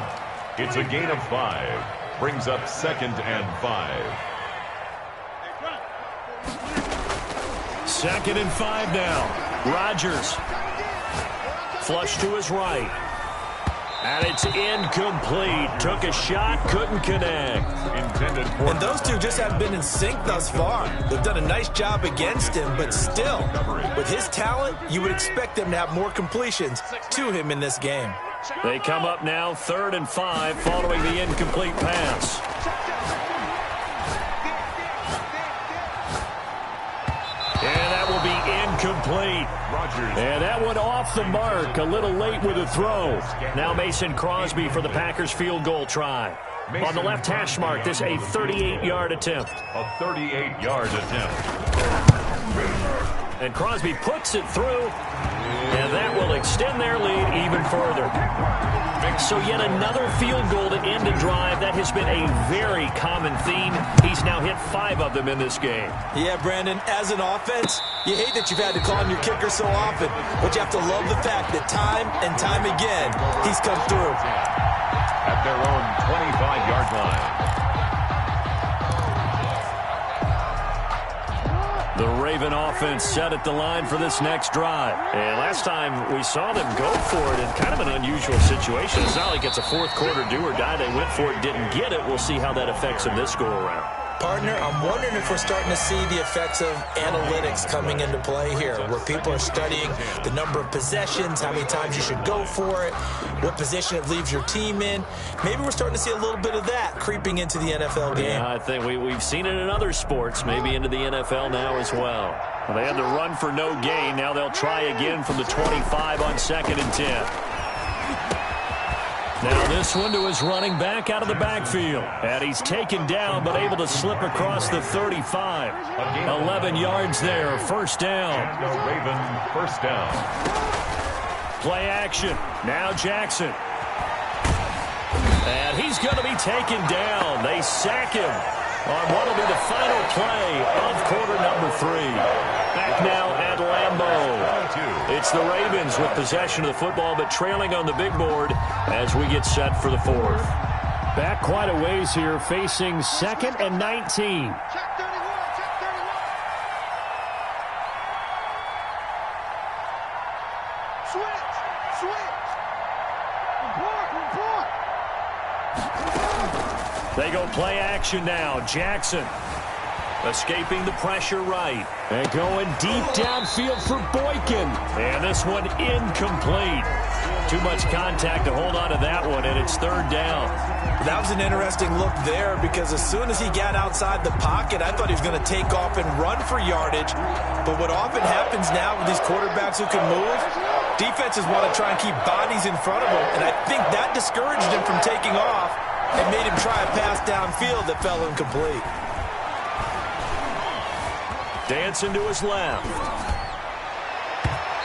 It's a gain of 5. Brings up 2nd and 5. 2nd and 5 now. Rodgers. Flush to his right. And it's incomplete. Took a shot, couldn't connect. And those two just haven't been in sync thus far. They've done a nice job against him, but still, with his talent, you would expect them to have more completions to him in this game. They come up now 3rd and 5 following the incomplete pass. And that will be incomplete. And that one off the mark, a little late with a throw. Now Mason Crosby for the Packers field goal try. On the left hash mark, this a 38-yard attempt. A 38-yard attempt. And Crosby puts it through, and that will extend their lead even further. So yet another field goal to end a drive. That has been a very common theme. He's now hit 5 of them in this game. Yeah, Brandon, as an offense, you hate that you've had to call on your kicker so often, but you have to love the fact that time and time again, he's come through. At their own 25-yard line. The Raven offense set at the line for this next drive. And last time we saw them go for it in kind of an unusual situation. It's not like it's a fourth quarter do or die. They went for it, didn't get it. We'll see how that affects them this go-around. Partner, I'm wondering if we're starting to see the effects of analytics coming into play here, where people are studying the number of possessions, how many times you should go for it, what position it leaves your team in. Maybe we're starting to see a little bit of that creeping into the NFL game. Yeah, I think we've seen it in other sports, maybe into the NFL now as well. Well, they had to run for no gain. Now they'll try again from the 25 on 2nd and 10. Now this one to his running back out of the backfield. And he's taken down but able to slip across the 35. 11 yards there, first down. And the Raven first down. Play action. Now Jackson. And he's going to be taken down. They sack him on what will be the final play of quarter number 3. Back now at Lambeau. It's the Ravens with possession of the football, but trailing on the big board as we get set for the 4th. Back quite a ways here, facing 2nd and 19. Check 31, check 31. Switch, switch. Report. They go play action now. Jackson escaping the pressure right. And going deep downfield for Boykin. And this one incomplete. Too much contact to hold on to that one, and it's 3rd down. That was an interesting look there, because as soon as he got outside the pocket, I thought he was going to take off and run for yardage. But what often happens now with these quarterbacks who can move, defenses want to try and keep bodies in front of them, and I think that discouraged him from taking off and made him try a pass downfield that fell incomplete. Dancing to his left.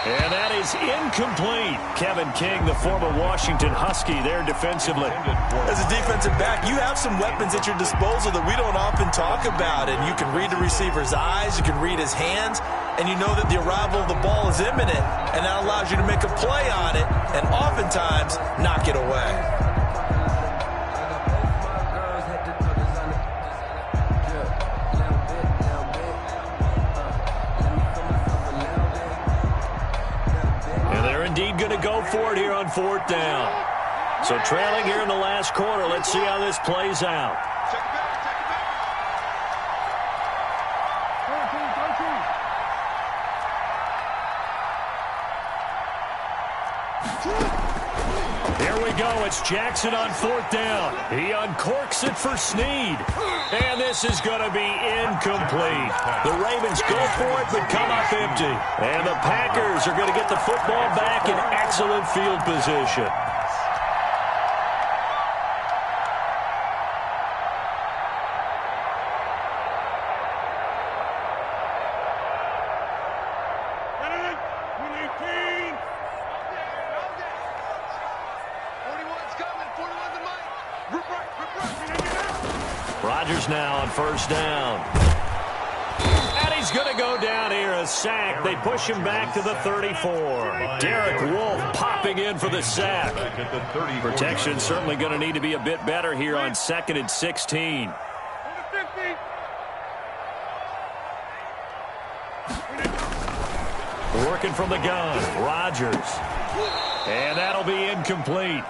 And that is incomplete. Kevin King, the former Washington Husky, there defensively. As a defensive back, you have some weapons at your disposal that we don't often talk about. And you can read the receiver's eyes, you can read his hands, and you know that the arrival of the ball is imminent. And that allows you to make a play on it and oftentimes knock it away. Indeed going to go for it here on 4th down. So trailing here in the last quarter. Let's see how this plays out. Check it back, check it back. Here we go. It's Jackson on 4th down. He uncorks it for Snead. And this is going to be incomplete. The Ravens go for it but come up empty. And the Packers are going to get the football back in excellent field position. Rodgers now on 1st down. And he's going to go down here, a sack. They push him back to the 34. Derek Wolfe popping in for the sack. Protection certainly going to need to be a bit better here on 2nd and 16. Working from the gun, Rodgers. And that'll be incomplete.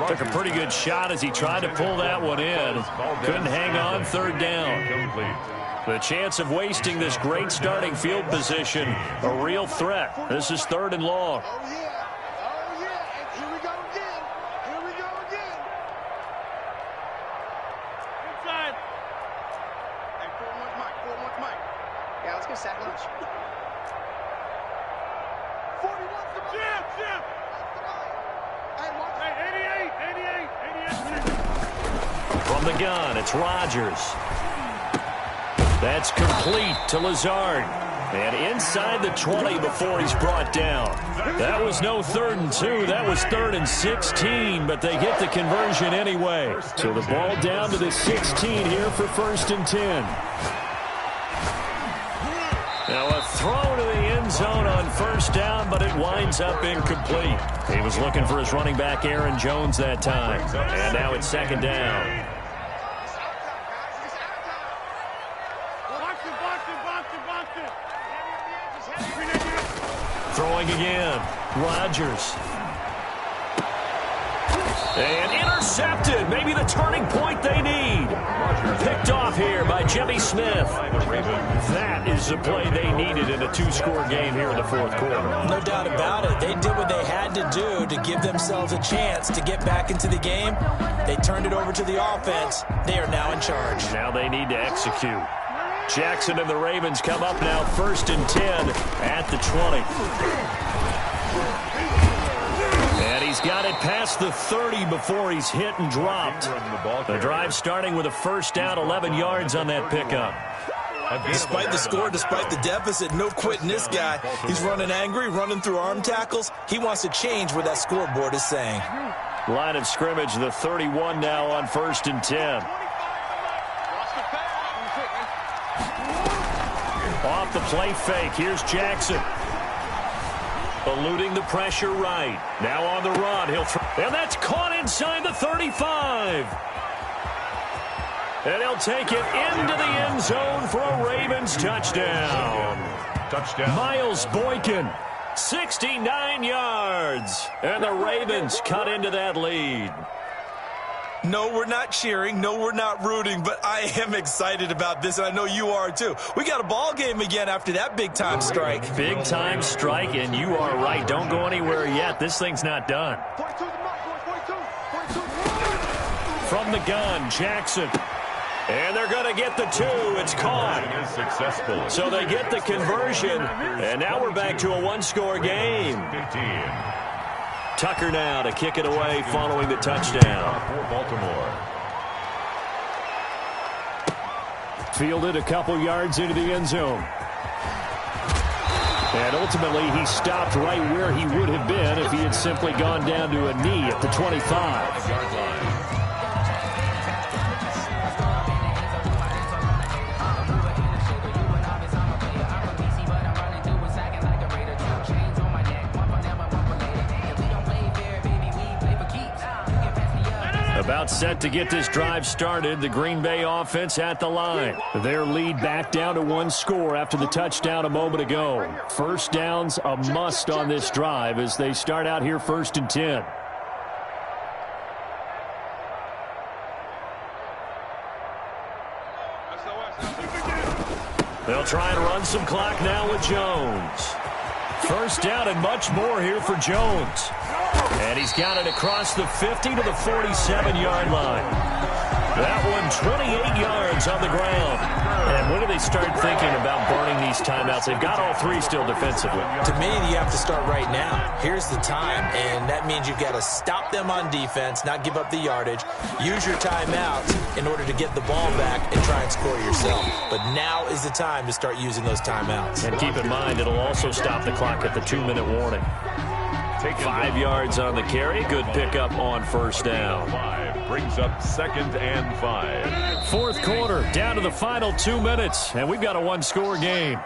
Took a pretty good shot as he tried to pull that one in. Couldn't hang on, third down. The chance of wasting this great starting field position, a real threat. This is 3rd and long. Oh, yeah. Oh, yeah. And here we go again. Here we go again. Inside. Hey, 4-1 Mike. 4-1 Mike. Yeah, let's go sack lunch. 41's the Jim. Hey, watch. Hey, 88. From the gun, it's Rodgers. That's complete to Lazard. And inside the 20 before he's brought down. That was no 3rd and 2. That was 3rd and 16, but they get the conversion anyway. So the ball down to the 16 here for 1st and 10. Now a throw to the end zone on 1st down, but it winds up incomplete. He was looking for his running back Aaron Jones that time. And now it's 2nd down. Throwing again. Rodgers. And intercepted. Maybe the turning point they need. Picked off here by Jimmy Smith. That is the play they needed in a 2-score game here in the 4th quarter. No doubt about it. They did what they had to do to give themselves a chance to get back into the game. They turned it over to the offense. They are now in charge. Now they need to execute. Jackson and the Ravens come up now 1st and 10 at the 20. And he's got it past the 30 before he's hit and dropped. The drive starting with a 1st down, 11 yards on that pickup. Despite the score, despite the deficit, no quitting this guy. He's running angry, running through arm tackles. He wants to change what that scoreboard is saying. Line of scrimmage, the 31 now on 1st and 10. Off the play fake. Here's Jackson. Eluding the pressure right. Now on the run. He'll throw. And that's caught inside the 35. And he'll take it into the end zone for a Ravens touchdown. Miles Boykin, 69 yards. And the Ravens cut into that lead. No, we're not cheering. No, we're not rooting, but I am excited about this, and I know you are too. We got a ball game again after that big-time strike. Big-time strike, and you are right. Don't go anywhere yet. This thing's not done. 42 the mark, 42. From the gun, Jackson. And they're going to get the 2. It's caught. Successful. So they get the conversion, and now we're back to a 1-score game. 15. Tucker now to kick it away following the touchdown. For Baltimore. Fielded a couple yards into the end zone. And ultimately he stopped right where he would have been if he had simply gone down to a knee at the 25. About set to get this drive started. The Green Bay offense at the line. Their lead back down to 1 score after the touchdown a moment ago. 1st downs a must on this drive as they start out here 1st and 10. They'll try and run some clock now with Jones. 1st down and much more here for Jones. And he's got it across the 50 to the 47-yard line. That one 28 yards on the ground. And when do they start thinking about burning these timeouts? They've got all 3 still defensively. To me, you have to start right now. Here's the time, and that means you've got to stop them on defense, not give up the yardage. Use your timeouts in order to get the ball back and try and score yourself. But now is the time to start using those timeouts. And keep in mind, it'll also stop the clock at the 2-minute warning. 5 yards on the carry. Good pickup on 1st down. 5 brings up 2nd and 5. 4th quarter, down to the final 2 minutes, and we've got a 1-score game.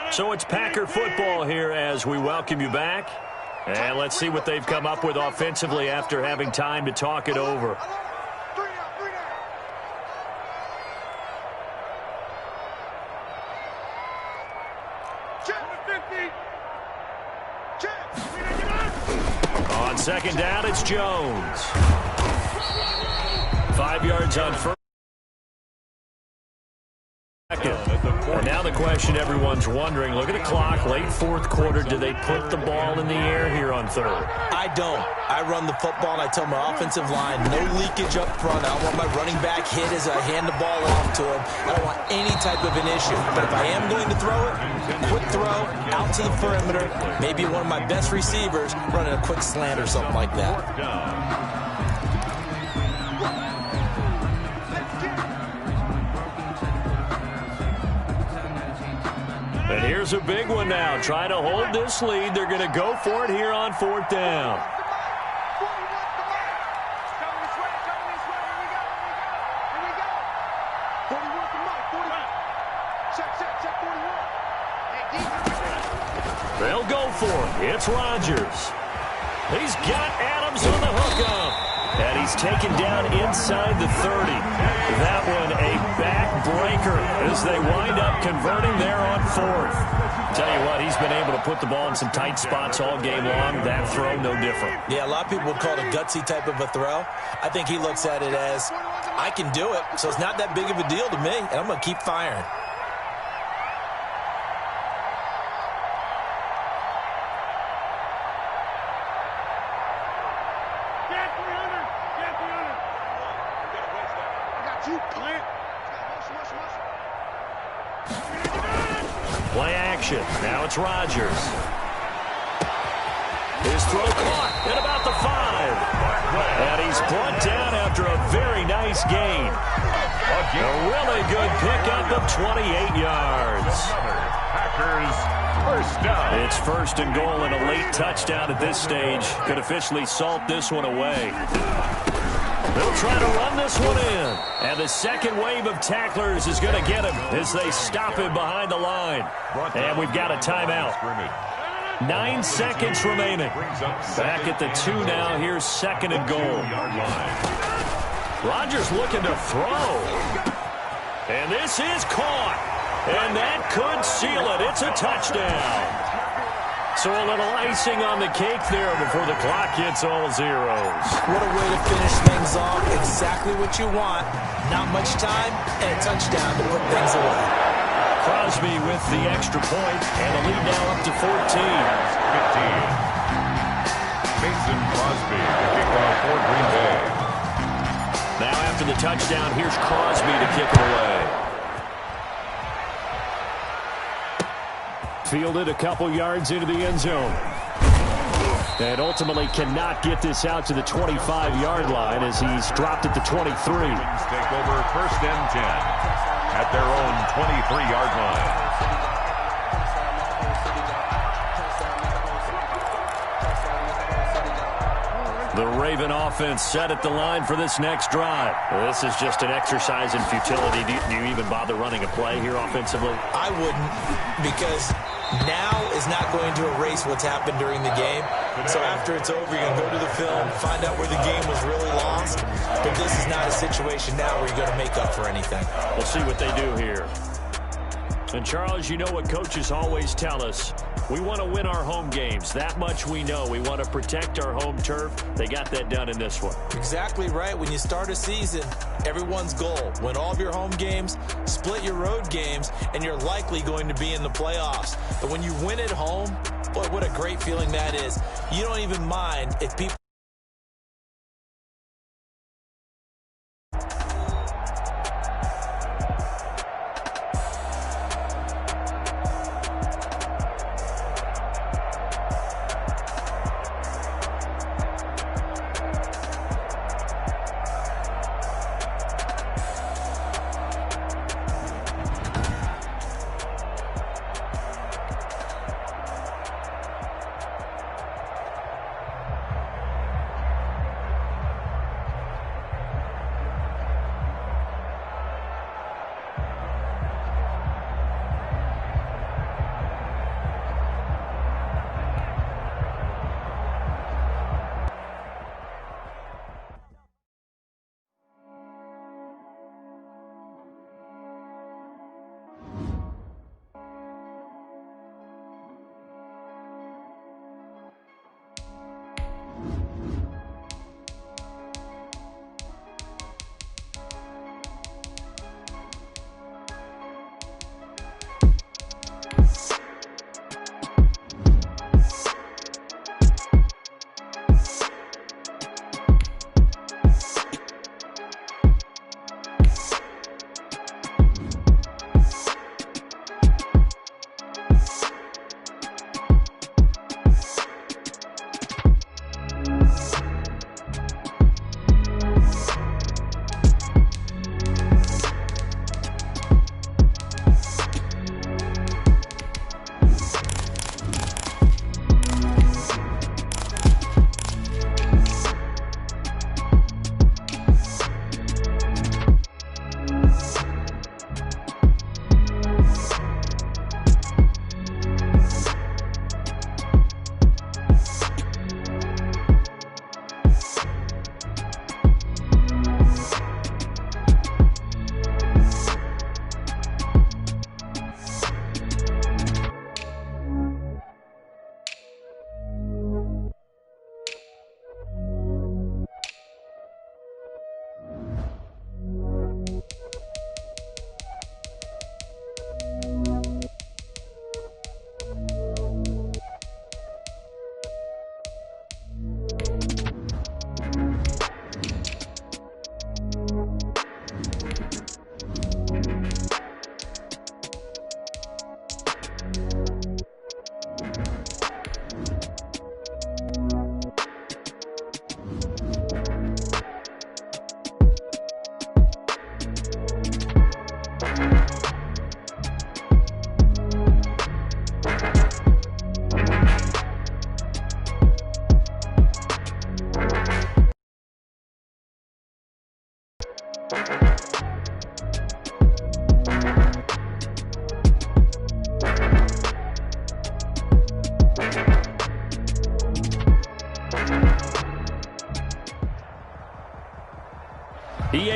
So it's Packer football here as we welcome you back. And let's see what they've come up with offensively after having time to talk it over. On second down, it's Jones. 5 yards on first. And now the question everyone's wondering, look at the clock, late fourth quarter, do they put the ball in the air here on third? I don't. I run the football and I tell my offensive line, no leakage up front. I don't want my running back hit as I hand the ball off to him. I don't want any type of an issue. But if I am going to throw it, quick throw, out to the perimeter, maybe one of my best receivers running a quick slant or something like that. And here's a big one now. Trying to hold this lead. They're going to go for it here on fourth down. They'll go for it. It's Rodgers. He's got Adams on the hookup. And he's taken down inside the 30. That one a backbreaker as they wind up converting there on fourth. Tell you what, he's been able to put the ball in some tight spots all game long. That throw, no different. Yeah, a lot of people would call it a gutsy type of a throw. I think he looks at it as, I can do it, so it's not that big of a deal to me, and I'm going to keep firing. Play action. Now it's Rodgers. His throw caught at about the 5. And he's brought down after a very nice gain. A really good pickup of 28 yards. Packers first down. It's first and goal and a late touchdown at this stage. Could officially salt this one away. They'll try to run this one in. And the second wave of tacklers is going to get him as they stop him behind the line. And we've got a timeout. 9 seconds remaining. Back at the 2 now. Here's second and goal. Rodgers looking to throw. And this is caught. And that could seal it. It's a touchdown. So a little icing on the cake there before the clock hits all zeros. What a way to finish things off. Exactly what you want. Not much time and a touchdown to put things away. Crosby with the extra point, and the lead now up to 14. 15. Mason Crosby to kick off for Green Bay. Now after the touchdown, here's Crosby to kick it away. Fielded a couple yards into the end zone. And ultimately cannot get this out to the 25-yard line as he's dropped at the 23. Take over first and 10 at their own 23-yard line. The Raven offense set at the line for this next drive. This is just an exercise in futility. Do you even bother running a play here offensively? I wouldn't, because now is not going to erase what's happened during the game. So after it's over, you're going to go to the film, find out where the game was really lost. But this is not a situation now where you're going to make up for anything. We'll see what they do here. And Charles, you know what coaches always tell us. We want to win our home games. That much we know. We want to protect our home turf. They got that done in this one. Exactly right. When you start a season, everyone's goal, win all of your home games, split your road games, and you're likely going to be in the playoffs. But when you win at home, boy, what a great feeling that is. You don't even mind if people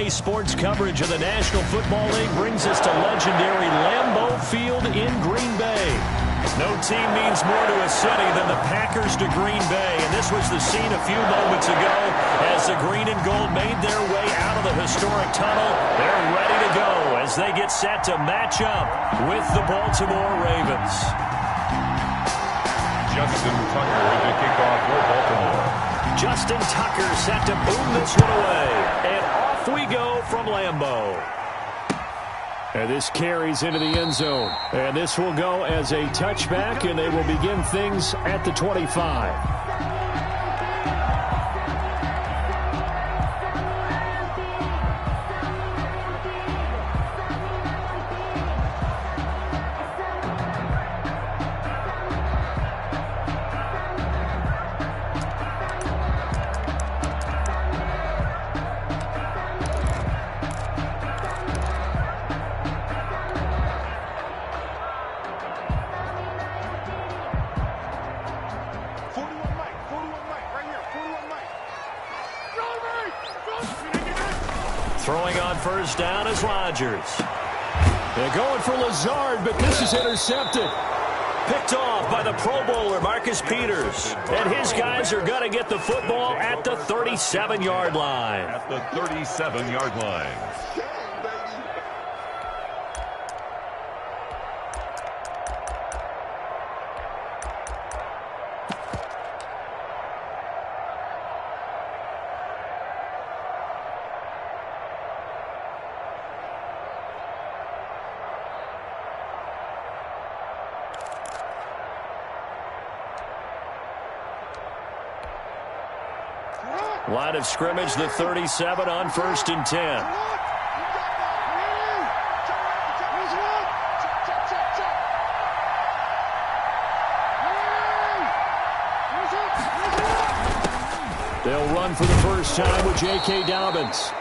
Today's sports coverage of the National Football League brings us to legendary Lambeau Field in Green Bay. No team means more to a city than the Packers to Green Bay, and this was the scene a few moments ago as the green and gold made their way out of the historic tunnel. They're ready to go as they get set to match up with the Baltimore Ravens. Justin Tucker to kick off for Baltimore. Justin Tucker set to boom this one away, and off we go from Lambeau. And this carries into the end zone. And this will go as a touchback, and they will begin things at the 25. Throwing on first down is Rodgers. They're going for Lazard, but this is intercepted. Picked off by the Pro Bowler, Marcus Peters. And his guys are going to get the football at the 37-yard line. At the 37-yard line. Line of scrimmage, the 37 on 1st and 10. They'll run for the first time with J.K. Dobbins.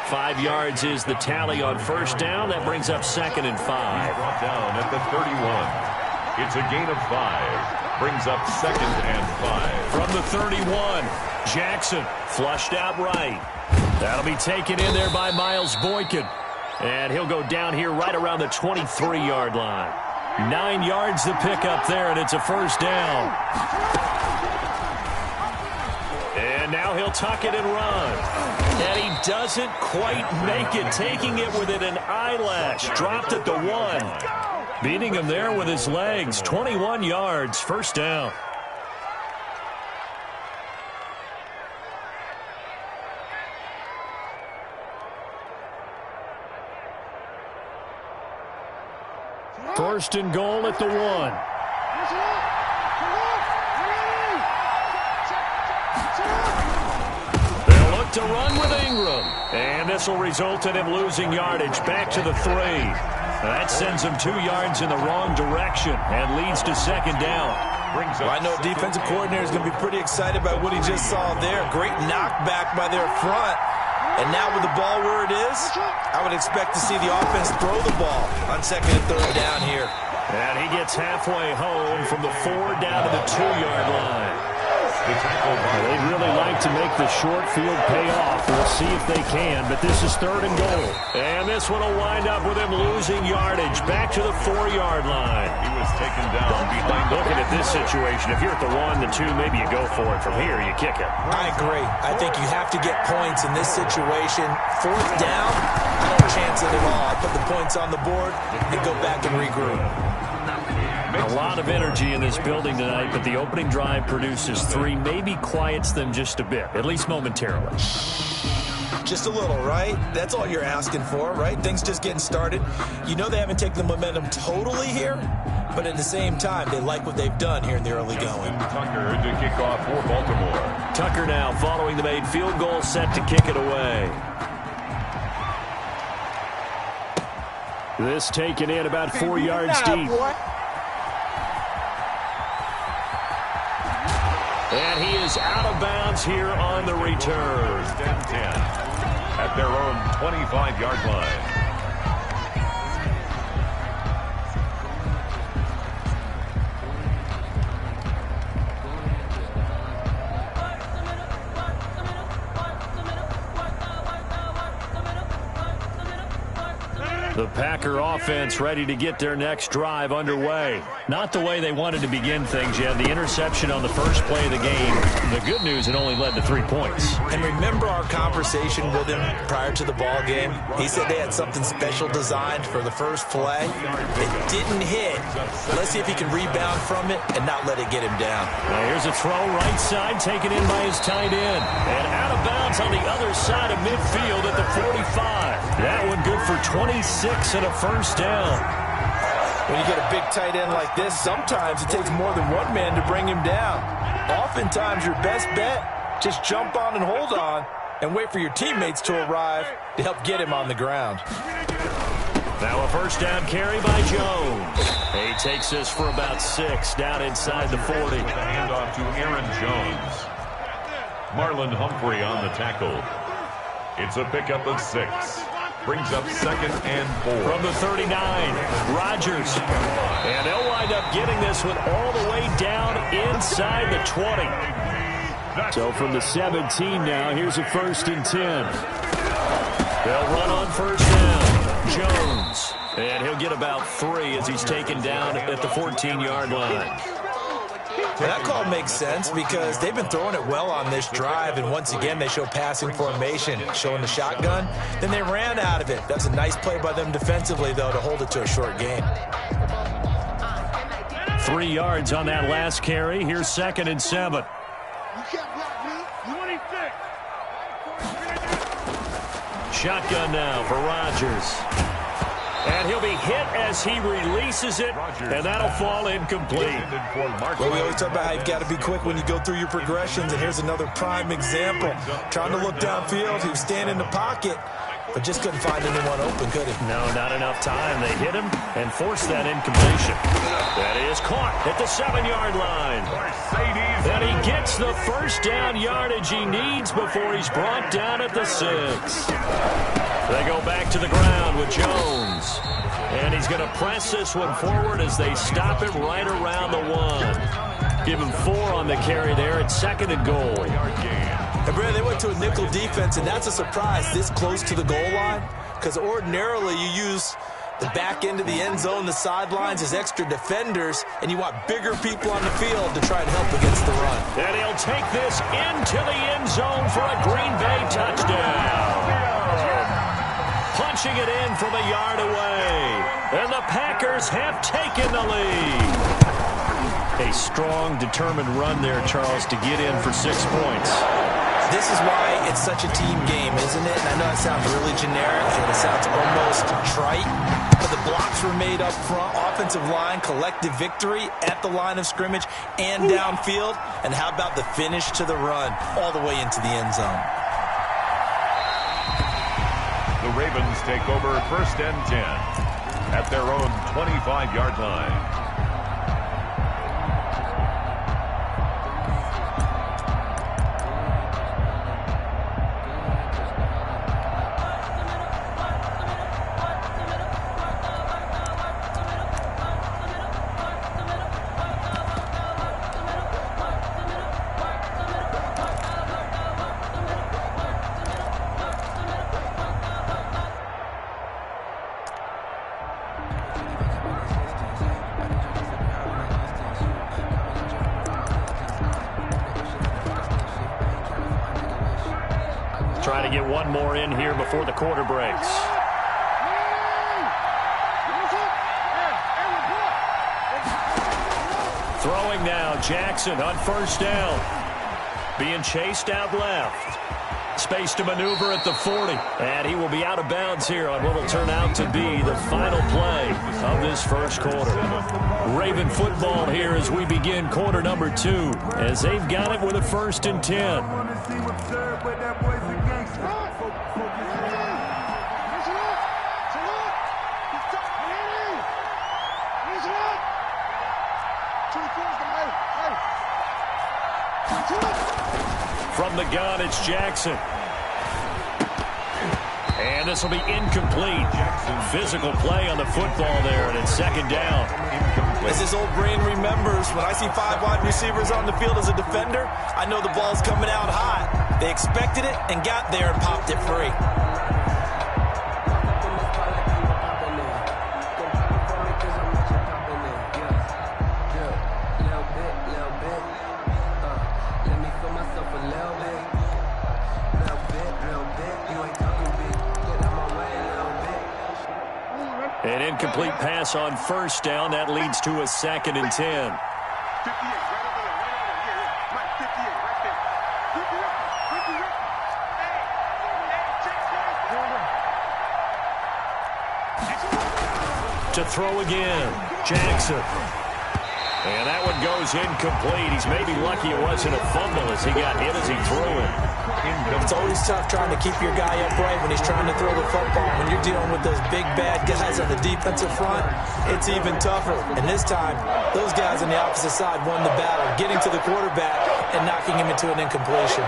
5 yards is the tally on first down. That brings up 2nd and 5. Brought down at the 31. It's a gain of 5. Brings up 2nd and 5. From the 31, Jackson flushed out right. That'll be taken in there by Miles Boykin. And he'll go down here right around the 23-yard line. 9 yards to pick up there, and it's a first down. And now he'll tuck it and run. And he doesn't quite make it, taking it within an eyelash. Dropped at the 1. Beating him there with his legs. 21 yards, first down. First and goal at the 1. They'll look to run with Ingram. And this will result in him losing yardage back to the 3. That sends him 2 yards in the wrong direction and leads to 2nd down. Well, I know defensive coordinator is going to be pretty excited by what he just saw there. Great knockback by their front. And now with the ball where it is, I would expect to see the offense throw the ball on 2nd and 3rd down here. And he gets halfway home from the 4 down to the 2-yard line. They'd really like to make the short field pay off. We'll see if they can, but this is 3rd and goal. And this one will wind up with him losing yardage back to the 4-yard line. He was taken down behind. Looking at this situation, if you're at the 1, the 2, maybe you go for it. From here, you kick it. I agree. I think you have to get points in this situation. 4th down, I don't chance it at all. I put the points on the board and go back and regroup. A lot of energy in this building tonight, but the opening drive produces 3, maybe quiets them just a bit, at least momentarily. Just a little, right? That's all you're asking for, right? Things just getting started. You know they haven't taken the momentum totally here, but at the same time, they like what they've done here in the early going. Tucker to kick off for Baltimore. Tucker now following the made field goal, set to kick it away. This taken in about 4 yards deep. And he is out of bounds here on the return. 1st and 10 at their own 25-yard line. Packer offense ready to get their next drive underway. Not the way they wanted to begin things yet. The interception on the first play of the game. The good news, it only led to 3 points. And remember our conversation with him prior to the ball game? He said they had something special designed for the first play. It didn't hit. Let's see if he can rebound from it and not let it get him down. Now here's a throw right side, taken in by his tight end. And out of bounds on the other side of midfield at the 45. That one good for 26 and a first down. When you get a big tight end like this, sometimes it takes more than one man to bring him down. Oftentimes your best bet, just jump on and hold on and wait for your teammates to arrive to help get him on the ground. Now a first down carry by Jones. He takes this for about 6 down inside the 40. The handoff to Aaron Jones. Marlon Humphrey on the tackle. It's a pickup of 6. Brings up 2nd and 4. From the 39, Rodgers. And they'll wind up getting this one all the way down inside the 20. So from the 17 now, here's a 1st and 10. They'll run on first down. Jones. And he'll get about 3 as he's taken down at the 14-yard line. And that call makes sense because they've been throwing it well on this drive, and once again they show passing formation, showing the shotgun. Then they ran out of it. That was a nice play by them defensively, though, to hold it to a short gain. 3 yards on that last carry. Here's 2nd and 7. You can't block me. You want him fixed. Shotgun now for Rodgers. And he'll be hit as he releases it, and that'll fall incomplete. Well, we always talk about how you've got to be quick when you go through your progressions, and here's another prime example. Trying to look downfield, he was standing in the pocket, but just couldn't find anyone open, could he? No, not enough time. They hit him and forced that incompletion. That is caught at the 7-yard line. And he gets the first down yardage he needs before he's brought down at the 6. They go back to the ground with Jones. And he's going to press this one forward as they stop it right around the 1. Give him 4 on the carry there at 2nd and goal. And Brad, they went to a nickel defense, and that's a surprise this close to the goal line, because ordinarily you use the back end of the end zone, the sidelines as extra defenders, and you want bigger people on the field to try and help against the run. And he'll take this into the end zone for a Green Bay touchdown. Punching it in from a yard away. And the Packers have taken the lead. A strong, determined run there, Charles, to get in for 6 points. This is why it's such a team game, isn't it? And I know it sounds really generic and it sounds almost trite, but the blocks were made up front, offensive line, collective victory at the line of scrimmage and downfield. And how about the finish to the run all the way into the end zone? The Ravens take over 1st and 10 at their own 25-yard line. Try to get one more in here before the quarter breaks. Throwing now, Jackson on first down. Being chased out left. Space to maneuver at the 40. And he will be out of bounds here on what will turn out to be the final play of this first quarter. Raven football here as we begin quarter number 2, as they've got it with a 1st and 10. From the gun, it's Jackson. And this will be incomplete. Physical play on the football there, and it's 2nd down. As his old brain remembers, when I see 5 wide receivers on the field as a defender, I know the ball's coming out hot. They expected it and got there and popped it free. An incomplete pass on first down. That leads to a 2nd and 10. 58, right over there, yeah. Mike, 58, right there. To throw again, Jackson. And that one goes incomplete. He's maybe lucky it wasn't a fumble as he got hit as he threw it. It's always tough trying to keep your guy upright when he's trying to throw the football. When you're dealing with those big, bad guys on the defensive front, it's even tougher. And this time, those guys on the opposite side won the battle, getting to the quarterback and knocking him into an incompletion.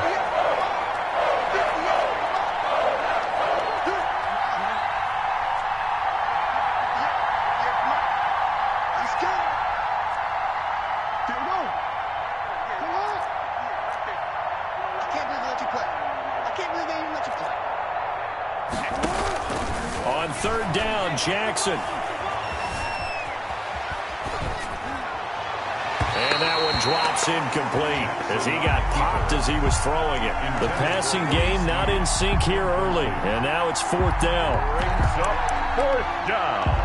On 3rd down, Jackson. And that one drops incomplete as he got popped as he was throwing it. The passing game not in sync here early. And now it's 4th down. Brings up 4th down.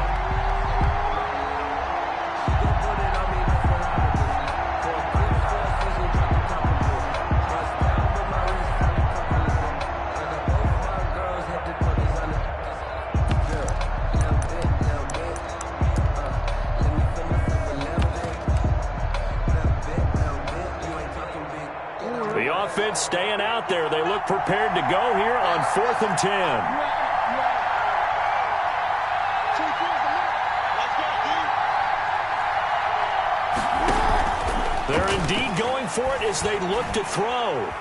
The offense staying out there. They look prepared to go here on 4th and 10. They're indeed going for it as they look to throw.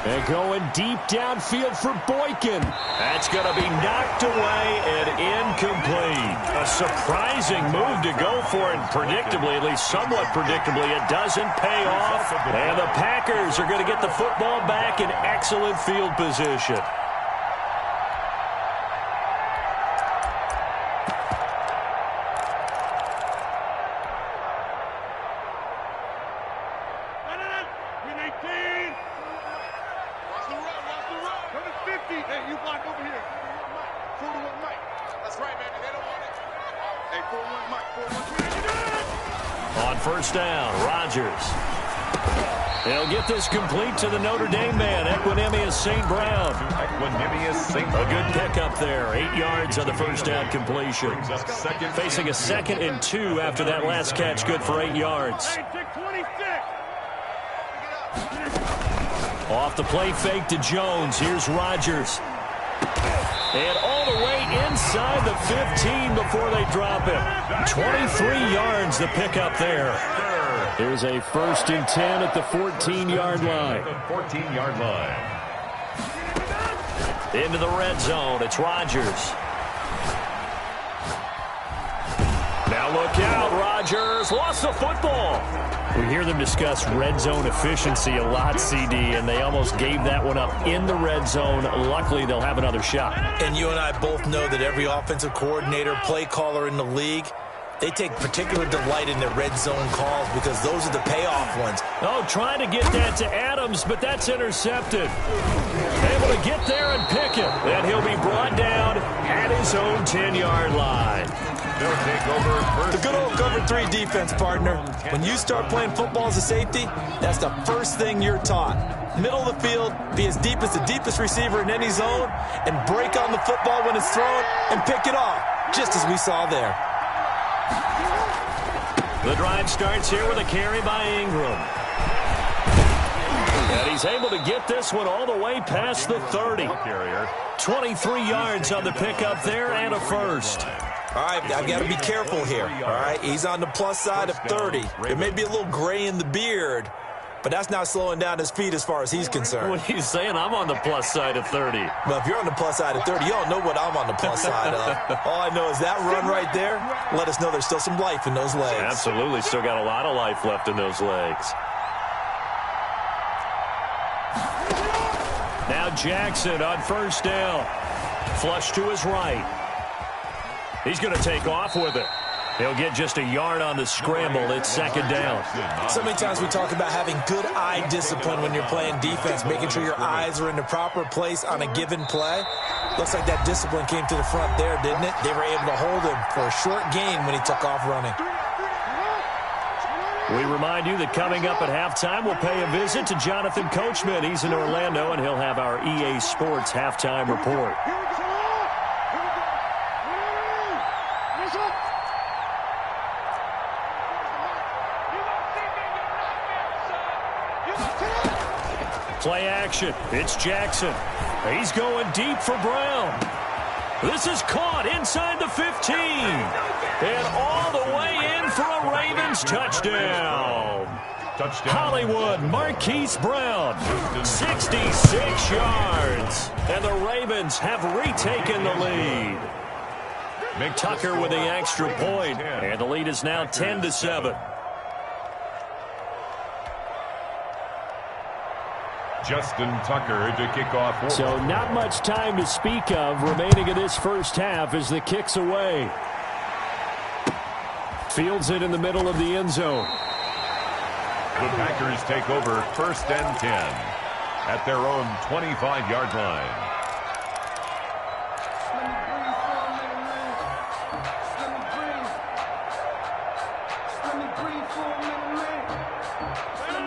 And going deep downfield for Boykin. That's going to be knocked away and incomplete. A surprising move to go for it. Predictably, at least somewhat predictably, it doesn't pay off. And the Packers are going to get the football back in excellent field position. On 1st down, Rodgers. They'll get this complete to the Notre Dame man, Equanimeous St. Brown. Equanimeous St. A good pickup there. 8 yards on the 1st down completion. Facing a 2nd and 2 after that last catch, good for 8 yards. Off the play fake to Jones. Here's Rodgers. And all the way inside the 15 before they drop him. 23 yards the pickup there. Here's a 1st and 10 at the 14-yard line. 14-yard line. Into the red zone. It's Rodgers. Now look out. Rodgers lost the football. We hear them discuss red zone efficiency a lot, CD, and they almost gave that one up in the red zone. Luckily, they'll have another shot. And you and I both know that every offensive coordinator, play caller in the league, they take particular delight in their red zone calls because those are the payoff ones. Oh, trying to get that to Adams, but that's intercepted. Able to get there and pick it. And he'll be brought down at his own 10-yard line. They'll take over first. The good old cover 3 defense, partner. When you start playing football as a safety, that's the first thing you're taught. Middle of the field, be as deep as the deepest receiver in any zone, and break on the football when it's thrown and pick it off, just as we saw there. The drive starts here with a carry by Ingram. And he's able to get this one all the way past the 30. 23 yards on the pickup there and a 1st. All right, I've got to be careful here, all right? He's on the plus side of 30. There may be a little gray in the beard, but that's not slowing down his feet as far as he's concerned. What are you saying? I'm on the plus side of 30. Well, if you're on the plus side of 30, you don't know what I'm on the plus side of. All I know is that run right there let us know there's still some life in those legs. Absolutely, still got a lot of life left in those legs. Now Jackson on 1st down. Flush to his right. He's going to take off with it. He'll get just a yard on the scramble. It's 2nd down. So many times we talk about having good eye discipline when you're playing defense, making sure your eyes are in the proper place on a given play. Looks like that discipline came to the front there, didn't it? They were able to hold him for a short gain when he took off running. We remind you that coming up at halftime, we'll pay a visit to Jonathan Coachman. He's in Orlando, and he'll have our EA Sports halftime report. Play action. It's Jackson. He's going deep for Brown. This is caught inside the 15. And all the way in for a Ravens touchdown. Hollywood Marquise Brown, 66 yards. And the Ravens have retaken the lead. Tucker with the extra point. And the lead is now 10-7. Justin Tucker to kick off. So not much time to speak of remaining in this first half as the kick's away. Fields it in the middle of the end zone. The Packers take over 1st and 10 at their own 25-yard line.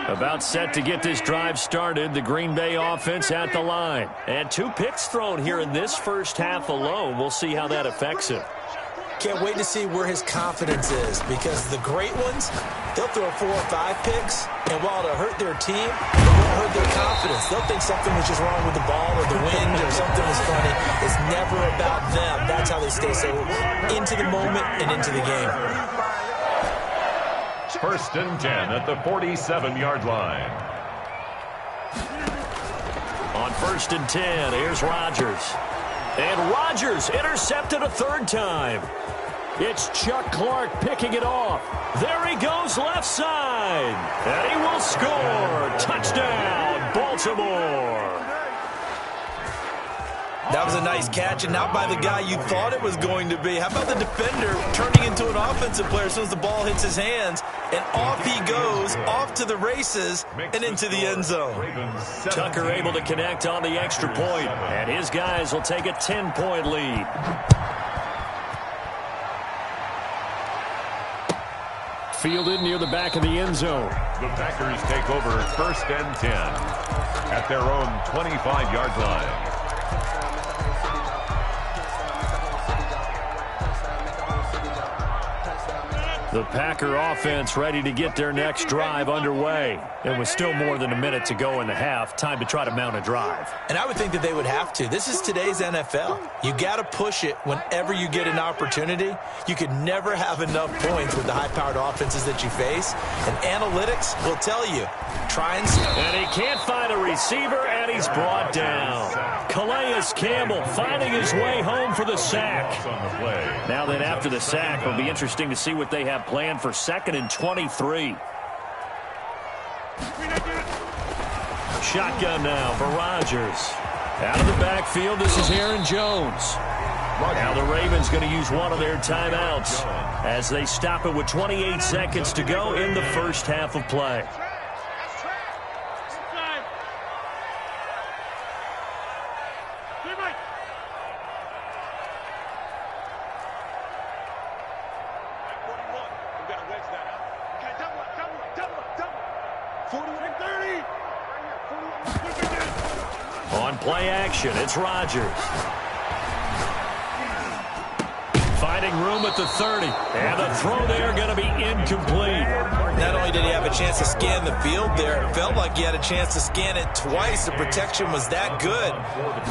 About set to get this drive started, the Green Bay offense at the line. And 2 picks thrown here in this first half alone. We'll see how that affects him. Can't wait to see where his confidence is, because the great ones, they'll throw 4 or 5 picks, and while it'll hurt their team, it won't hurt their confidence. They'll think something was just wrong with the ball or the wind or something was funny. It's never about them. That's how they stay so into the moment and into the game. 1st and 10 at the 47-yard line. On 1st and 10, here's Rodgers. And Rodgers intercepted a 3rd time. It's Chuck Clark picking it off. There he goes left side. And he will score. Touchdown, Baltimore. That was a nice catch, and not by the guy you thought it was going to be. How about the defender turning into an offensive player as soon as the ball hits his hands, and off he goes, off to the races, and into the end zone. Tucker able to connect on the extra point, and his guys will take a 10-point lead. Fielded near the back of the end zone. The Packers take over 1st and 10 at their own 25-yard line. The Packer offense ready to get their next drive underway. And with still more than a minute to go in the half, time to try to mount a drive. And I would think that they would have to. This is today's NFL. You got to push it whenever you get an opportunity. You could never have enough points with the high-powered offenses that you face. And analytics will tell you, try and see. And he can't find a receiver, and he's brought down. Calais Campbell finding his way home for the sack. Now then, after the sack, it'll be interesting to see what they have planned for 2nd and 23. Shotgun now for Rodgers. Out of the backfield, this is Aaron Jones. Now the Ravens going to use one of their timeouts as they stop it with 28 seconds to go in the first half of play. On play action, it's Rodgers. Finding room at the 30. And the throw there going to be incomplete. Not only did he have a chance to scan the field there, it felt like he had a chance to scan it twice. The protection was that good.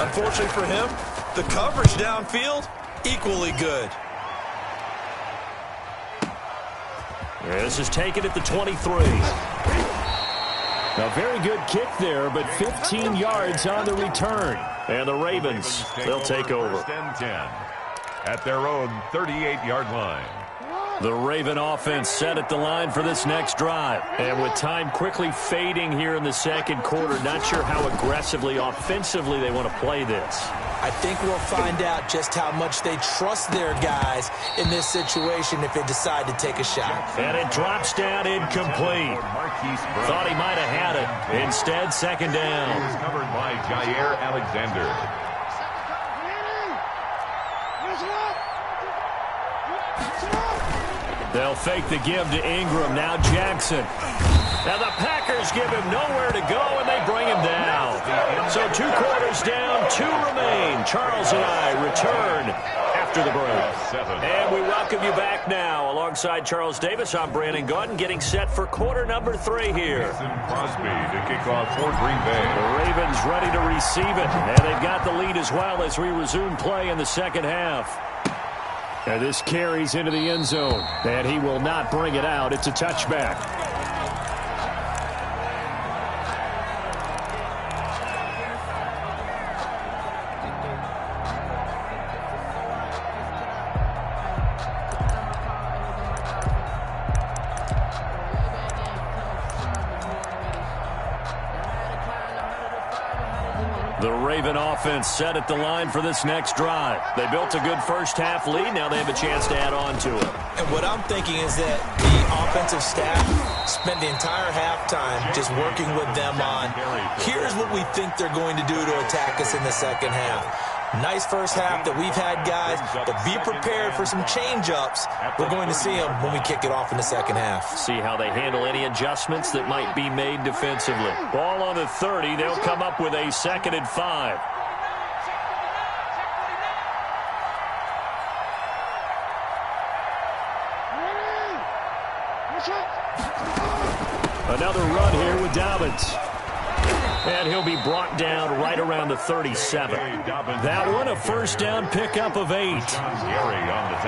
Unfortunately for him, the coverage downfield, equally good. This is taken at the 23. A very good kick there, but 15 yards on the return. And the Ravens, they'll take over. 1st and 10 at their own 38-yard line. The Raven offense set at the line for this next drive. And with time quickly fading here in the second quarter, not sure how aggressively, offensively they want to play this. I think we'll find out just how much they trust their guys in this situation if they decide to take a shot. And it drops down incomplete. Thought he might have had it. Instead, 2nd down. It was covered by Jair Alexander. They'll fake the give to Ingram. Now Jackson. Now the Packers give him nowhere to go, and they bring him down. So 2 quarters down, 2 remain. Charles and I return after the break. And we welcome you back now. Alongside Charles Davis, I'm Brandon Gaudin, getting set for quarter number 3 here. Crosby to kick off for Green Bay. The Ravens ready to receive it, and they've got the lead as well as we resume play in the second half. And this carries into the end zone, and he will not bring it out. It's a touchback. The Raven offense set at the line for this next drive. They built a good first-half lead. Now they have a chance to add on to it. And what I'm thinking is that the offensive staff spent the entire halftime just working with them on, here's what we think they're going to do to attack us in the second half. Nice first half that we've had, guys, but be prepared for some change-ups. We're going to see them when we kick it off in the second half. See how they handle any adjustments that might be made defensively. Ball on the 30. They'll come up with a 2nd and 5. Another run here with Dobbins. And he'll be brought down right around the 37. That one, a first down pickup of 8.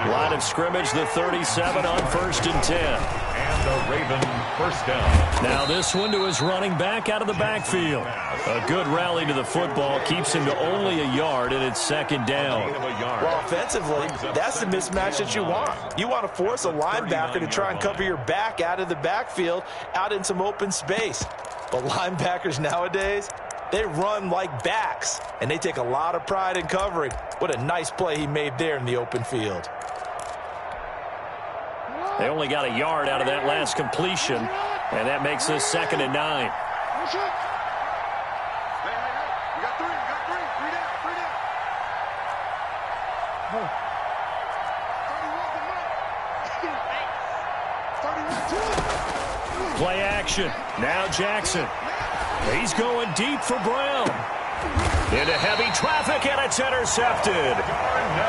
Line of scrimmage, the 37 on 1st and 10. And the Raven first down. Now this one to his running back out of the backfield. A good rally to the football keeps him to only a yard, and it's 2nd down. Well, offensively, that's the mismatch that you want. You want to force a linebacker to try and cover your back out of the backfield, out in some open space. But linebackers nowadays, they run like backs, and they take a lot of pride in covering. What a nice play he made there in the open field. They only got a yard out of that last completion, and that makes this 2nd and 9. Play action. Now Jackson. He's going deep for Brown. Into heavy traffic, and it's intercepted.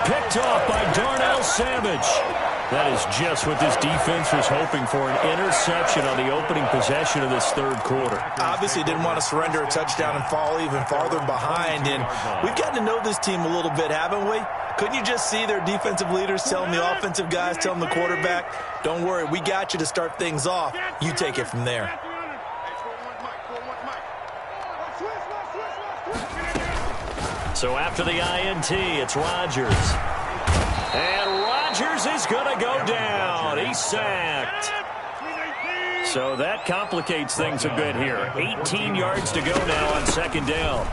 Picked off by Darnell Savage. That is just what this defense was hoping for, an interception on the opening possession of this 3rd quarter. Obviously didn't want to surrender a touchdown and fall even farther behind. And we've gotten to know this team a little bit, haven't we? Couldn't you just see their defensive leaders telling the offensive guys, telling the quarterback, don't worry, we got you to start things off. You take it from there. So after the INT, it's Rodgers. And Rodgers is going to go down. He's sacked. So that complicates things a bit here. 18 yards to go now on 2nd down.